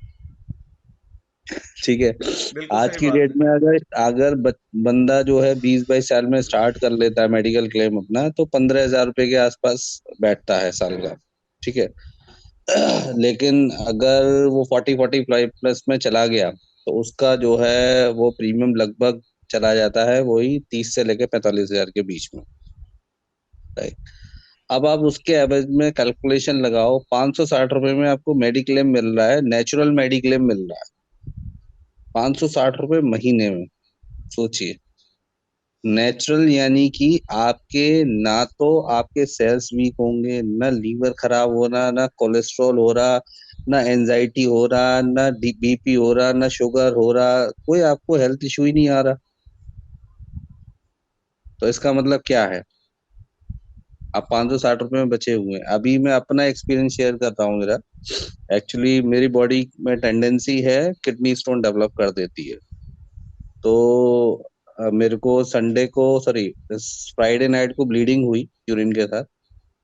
Speaker 5: ठीक है।
Speaker 1: बिल्कुल
Speaker 5: आज
Speaker 1: सही
Speaker 5: की
Speaker 1: बात
Speaker 5: डेट
Speaker 1: है।
Speaker 5: में अगर अगर बंदा जो है 20-22 साल में स्टार्ट कर लेता है मेडिकल क्लेम अपना, तो 15,000 रुपए के आसपास बैठता है साल का। ठीक है। लेकिन अगर वो 40-45 प्लस में चला गया, तो उसका जो है वो प्रीमियम लगभग चला जाता है वही 30 से लेके 45,000 के बीच में। राइट। अब आप उसके एवरेज में कैलकुलेशन लगाओ, 560 रुपए में आपको मेडिक्लेम मिल रहा है, नेचुरल मेडिक्लेम मिल रहा है 560 रुपए महीने में। सोचिए। नेचुरल यानी कि आपके ना तो आपके सेल्स वीक होंगे, ना लीवर खराब हो रहा, ना कोलेस्ट्रॉल हो रहा, ना एंजाइटी हो रहा, ना बीपी हो रहा, ना शुगर हो रहा, कोई आपको हेल्थ इशू ही नहीं आ रहा। तो इसका मतलब क्या है? आप 560 रुपए में बचे हुए हैं। अभी मैं अपना एक्सपीरियंस शेयर कर रहा हूँ। मेरा एक्चुअली मेरी बॉडी में टेंडेंसी है किडनी स्टोन डेवलप कर देती है। तो मेरे को संडे को, सॉरी, फ्राइडे नाइट को ब्लीडिंग हुई यूरिन के साथ।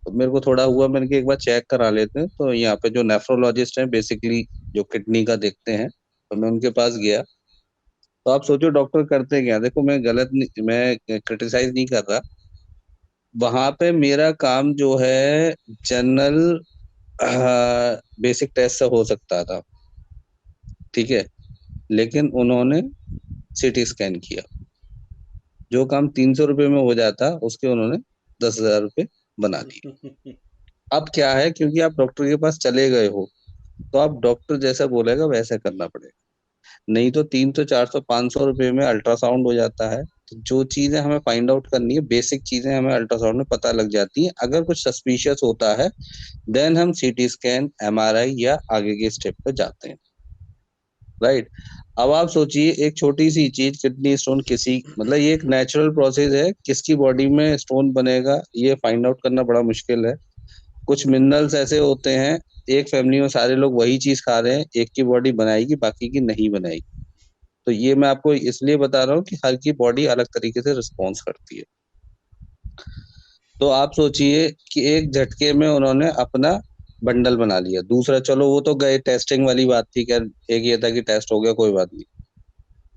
Speaker 5: तो मेरे को थोड़ा हुआ, मैंने कहा एक बार चेक करा लेते हैं। तो यहाँ पे जो नेफ्रोलॉजिस्ट हैं बेसिकली, जो किडनी का देखते हैं, तो मैं उनके पास गया। तो आप सोचो डॉक्टर करते क्या। देखो मैं गलत नहीं, मैं क्रिटिसाइज नहीं कर रहा। वहां पे मेरा काम जो है जनरल बेसिक टेस्ट से हो सकता था, ठीक है, लेकिन उन्होंने सीटी स्कैन किया। जो काम 300 रुपये में हो जाता उसके उन्होंने 10,000 रुपये बना दिए। अब क्या है, क्योंकि आप डॉक्टर के पास चले गए हो, तो आप डॉक्टर जैसा बोलेगा वैसा करना पड़ेगा। नहीं तो 300, 400, 500 रुपये में अल्ट्रासाउंड हो जाता है। तो जो चीजें हमें फाइंड आउट करनी है, बेसिक चीजें हमें अल्ट्रासाउंड में पता लग जाती हैं। अगर कुछ सस्पिशियस होता है, देन हम सीटी स्कैन, एमआरआई या आगे के स्टेप पे जाते हैं। राइट। अब आप सोचिए, एक छोटी सी चीज किडनी स्टोन, किसी मतलब ये एक नेचुरल प्रोसेस है, किसकी बॉडी में स्टोन बनेगा ये फाइंड आउट करना बड़ा मुश्किल है। कुछ मिनरल्स ऐसे होते हैं, एक फैमिली में सारे लोग वही चीज खा रहे हैं, एक की बॉडी बनाएगी बाकी की नहीं बनाएगी। तो ये मैं आपको इसलिए बता रहा हूँ कि हर की बॉडी अलग तरीके से रिस्पॉन्स करती है। तो आप सोचिए कि एक झटके में उन्होंने अपना बंडल बना लिया। दूसरा, चलो वो तो गए, टेस्टिंग वाली बात थी, क्या एक ये था कि टेस्ट हो गया, कोई बात नहीं।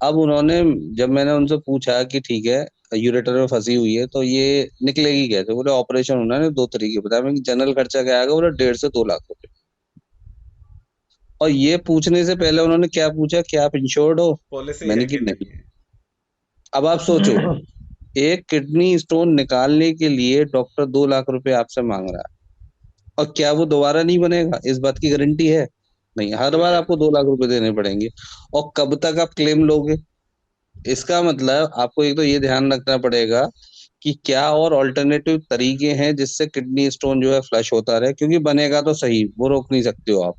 Speaker 5: अब उन्होंने, जब मैंने उनसे पूछा कि ठीक है यूरेटर में फंसी हुई है तो ये निकलेगी कैसे, बोले ऑपरेशन होना है। 2 तरीके बताया। मैं जनरल खर्चा क्या आएगा, बोले 1.5 से 2 लाख रुपए। और ये पूछने से पहले उन्होंने क्या पूछा कि आप इंश्योर्ड हो?
Speaker 1: पॉलिसी
Speaker 5: मैंने
Speaker 1: है
Speaker 5: कि
Speaker 1: कि
Speaker 5: नहीं।
Speaker 1: नहीं है।
Speaker 5: अब आप सोचो, एक किडनी स्टोन निकालने के लिए डॉक्टर 2 लाख रुपए आपसे मांग रहा है, और क्या वो दोबारा नहीं बनेगा, इस बात की गारंटी है? नहीं, हर बार
Speaker 1: बिल्कुल
Speaker 5: आपको 2 लाख रुपए देने पड़ेंगे। और कब तक आप क्लेम लोगे? इसका मतलब आपको एक तो ये ध्यान रखना पड़ेगा कि क्या और ऑल्टरनेटिव तरीके हैं जिससे किडनी स्टोन जो है फ्लश होता रहे, क्योंकि बनेगा तो सही, वो रोक नहीं सकते हो आप।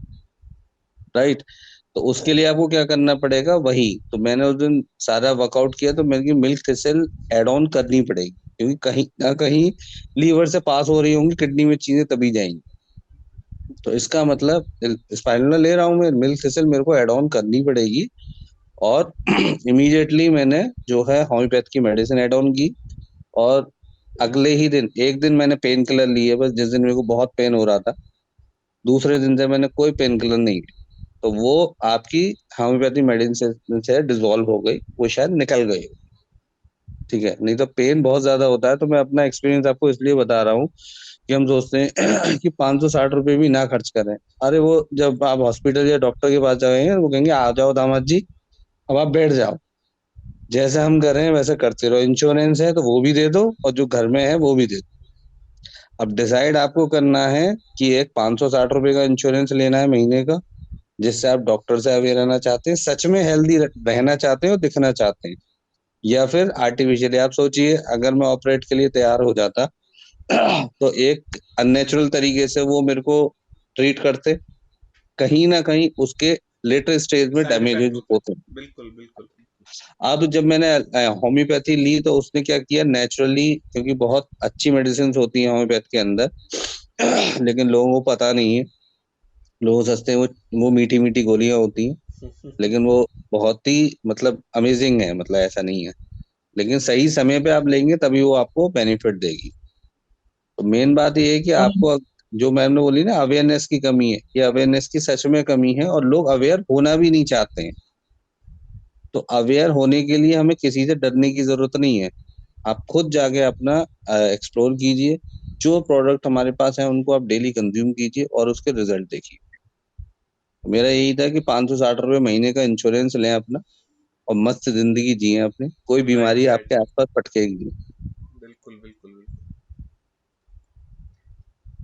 Speaker 5: राइट। तो उसके लिए आपको क्या करना पड़ेगा, वही तो मैंने उस दिन सारा वर्कआउट किया। तो मेरे की मिल्क थिसल एड ऑन करनी पड़ेगी, क्योंकि कहीं ना कहीं लीवर से पास हो रही होंगी किडनी में चीजें, तभी जाएंगी। तो इसका मतलब स्पाइरुलिना ले रहा हूँ मैं, मिल्क थिसल मेरे को एड ऑन करनी पड़ेगी। और इमीडिएटली मैंने जो है होम्योपैथ की मेडिसिन एड ऑन की। और अगले ही दिन, एक दिन मैंने पेन किलर लिए बस, जिस दिन मेरे को बहुत पेन हो रहा था। दूसरे दिन से मैंने कोई पेन किलर नहीं ली। तो वो आपकी होम्योपैथी मेडिसिन से डिसॉल्व हो गई, वो शायद निकल गई। ठीक है, नहीं तो पेन बहुत ज्यादा होता है। तो मैं अपना एक्सपीरियंस आपको इसलिए बता रहा हूँ कि हम सोचते हैं कि 560 रुपये भी ना खर्च करें। अरे वो जब आप हॉस्पिटल या डॉक्टर के पास जाएंगे, वो कहेंगे आ जाओ दामाद जी, अब आप बैठ जाओ, जैसे हम कर रहे हैं वैसे करते रहो, इंश्योरेंस है तो वो भी दे दो और जो घर में है वो भी दे दो। अब डिसाइड आपको करना है कि एक 560 रुपये का इंश्योरेंस लेना है महीने का, जिससे आप डॉक्टर से अवेयर रहना चाहते हैं, सच में हेल्दी रहना चाहते हैं और दिखना चाहते हैं, या फिर आर्टिफिशियली। आप सोचिए अगर मैं ऑपरेट के लिए तैयार हो जाता तो एक अननेचुरल तरीके से वो मेरे को ट्रीट करते, कहीं ना कहीं उसके लेटर स्टेज में
Speaker 1: साइड इफेक्ट
Speaker 5: डैमेजेस
Speaker 1: होते
Speaker 5: होते
Speaker 1: हैं।
Speaker 5: हैं।
Speaker 1: बिल्कुल बिल्कुल।
Speaker 5: अब जब मैंने होम्योपैथी ली तो उसने क्या किया नेचुरली, क्योंकि बहुत अच्छी मेडिसिन होती है होम्योपैथ के अंदर, लेकिन लोगों को पता नहीं है। लोग सोचते हैं वो मीठी मीठी गोलियां होती हैं, लेकिन वो बहुत ही मतलब अमेजिंग है, मतलब ऐसा नहीं है। लेकिन सही समय पे आप लेंगे तभी वो आपको बेनिफिट देगी। तो मेन बात ये है कि आपको, जो मैंने बोली ना अवेयरनेस की कमी है, ये अवेयरनेस की सच में कमी है, और लोग अवेयर होना भी नहीं चाहते हैं। तो अवेयर होने के लिए हमें किसी से डरने की जरूरत नहीं है। आप खुद जाके अपना एक्सप्लोर कीजिए। जो प्रोडक्ट हमारे पास है उनको आप डेली कंज्यूम कीजिए और उसके रिजल्ट देखिए। मेरा यही था कि 560 रुपये महीने का इंश्योरेंस लें अपना, और मस्त जिंदगी जिए अपनी, कोई
Speaker 1: राइट
Speaker 5: बीमारी
Speaker 1: राइट।
Speaker 5: आपके आसपास पटकेगी नहीं।
Speaker 1: बिल्कुल बिल्कुल बिल्कुल।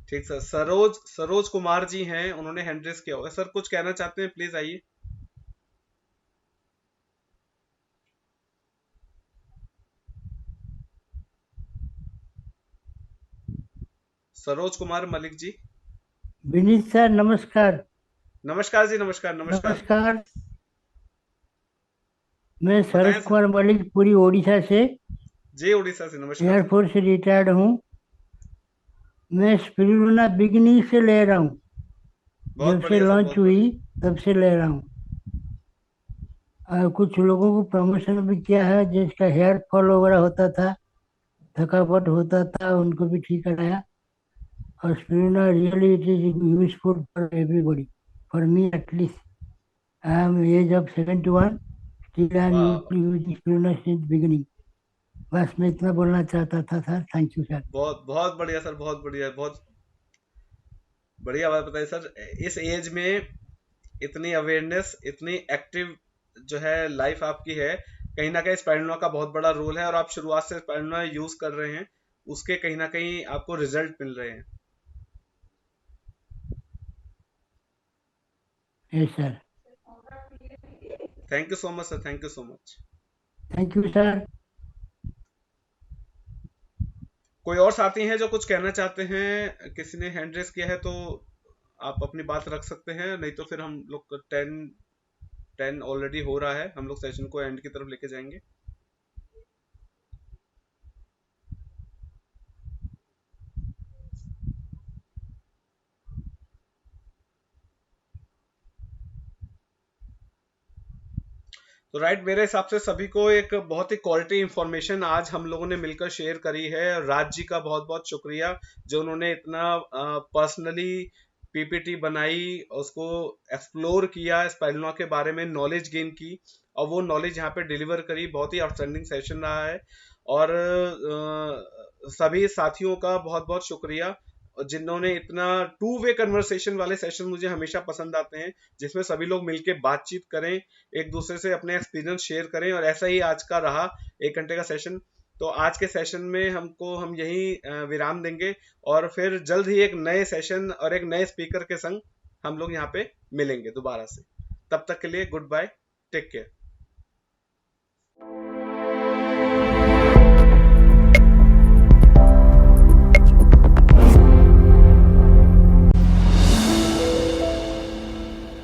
Speaker 1: ठीक सर, सरोज सरोज कुमार जी हैं, उन्होंने हैंड रेस किया होगा। सर कुछ कहना चाहते हैं, प्लीज आइए। सरोज कुमार मलिक जी।
Speaker 9: विनीत सर नमस्कार।
Speaker 1: नमस्कार जी, नमस्कार नमस्कार।
Speaker 9: नमस्कार, मैं
Speaker 1: बताएं
Speaker 9: सरोज
Speaker 1: सर।
Speaker 9: कुमार मलिक पूरी ओडिशा से
Speaker 1: जी, उड़ीसा से नमस्कार।
Speaker 9: एयरफोर्स से रिटायर्ड हूँ। मैं स्पिरुलिना बिगिनिंग से ले रहा हूँ,
Speaker 1: बहुत
Speaker 9: जब से
Speaker 1: बढ़िया सर,
Speaker 9: लॉन्च
Speaker 1: बहुत
Speaker 9: हुई
Speaker 1: बढ़िया।
Speaker 9: तब से ले रहा हूँ। और कुछ लोगों को प्रमोशन भी किया है, जिसका हेयर फॉल वगैरह होता था, थकावट होता था, उनको भी ठीक कराया। और spirulina really it is useful for everybody, for me at least. I am age of 71, still I am
Speaker 1: वाह,
Speaker 9: यूजिंग स्पिरुलिना सिंस बिगिनिंग। बस मैं इतना बोलना चाहता था सर। Thank you sir.
Speaker 1: बहुत बहुत बढ़िया सर, बहुत बढ़िया, बहुत बढ़िया बात बताई सर। इस एज में इतनी अवेयरनेस, इतनी एक्टिव जो है लाइफ आपकी है, कहीं ना कहीं स्पाइरुलिना का बहुत बड़ा रोल है। और आप शुरुआत से स्पाइरुलिना यूज कर रहे हैं, उसके कहीं ना कहीं आपको रिजल्ट मिल रहे हैं।
Speaker 9: Yes sir.
Speaker 1: Thank you so much sir, thank you so much.
Speaker 9: Thank you sir.
Speaker 1: कोई और साथी हैं जो कुछ कहना चाहते हैं? किसी ने हैंड रेस किया है तो आप अपनी बात रख सकते हैं, नहीं तो फिर हम लोग 10 ऑलरेडी हो रहा है, हम लोग सेशन को एंड की तरफ लेके जाएंगे। तो राइट, मेरे हिसाब से सभी को एक बहुत ही क्वालिटी इंफॉर्मेशन आज हम लोगों ने मिलकर शेयर करी है। राज जी का बहुत बहुत शुक्रिया, जो उन्होंने इतना पर्सनली पीपीटी बनाई, उसको एक्सप्लोर किया, स्पाइरुलिना के बारे में नॉलेज गेन की, और वो नॉलेज यहाँ पे डिलीवर करी। बहुत ही आउटस्टैंडिंग सेशन रहा है। और सभी साथियों का बहुत बहुत शुक्रिया, जिन्होंने इतना टू वे कन्वर्सेशन वाले सेशन मुझे हमेशा पसंद आते हैं, जिसमें सभी लोग मिलके बातचीत करें, एक दूसरे से अपने एक्सपीरियंस शेयर करें। और ऐसा ही आज का रहा 1 घंटे का सेशन। तो आज के सेशन में हम यही विराम देंगे, और फिर जल्द ही एक नए सेशन और एक नए स्पीकर के संग हम लोग यहाँ पे मिलेंगे दोबारा से। तब तक के लिए गुड बाय, टेक केयर।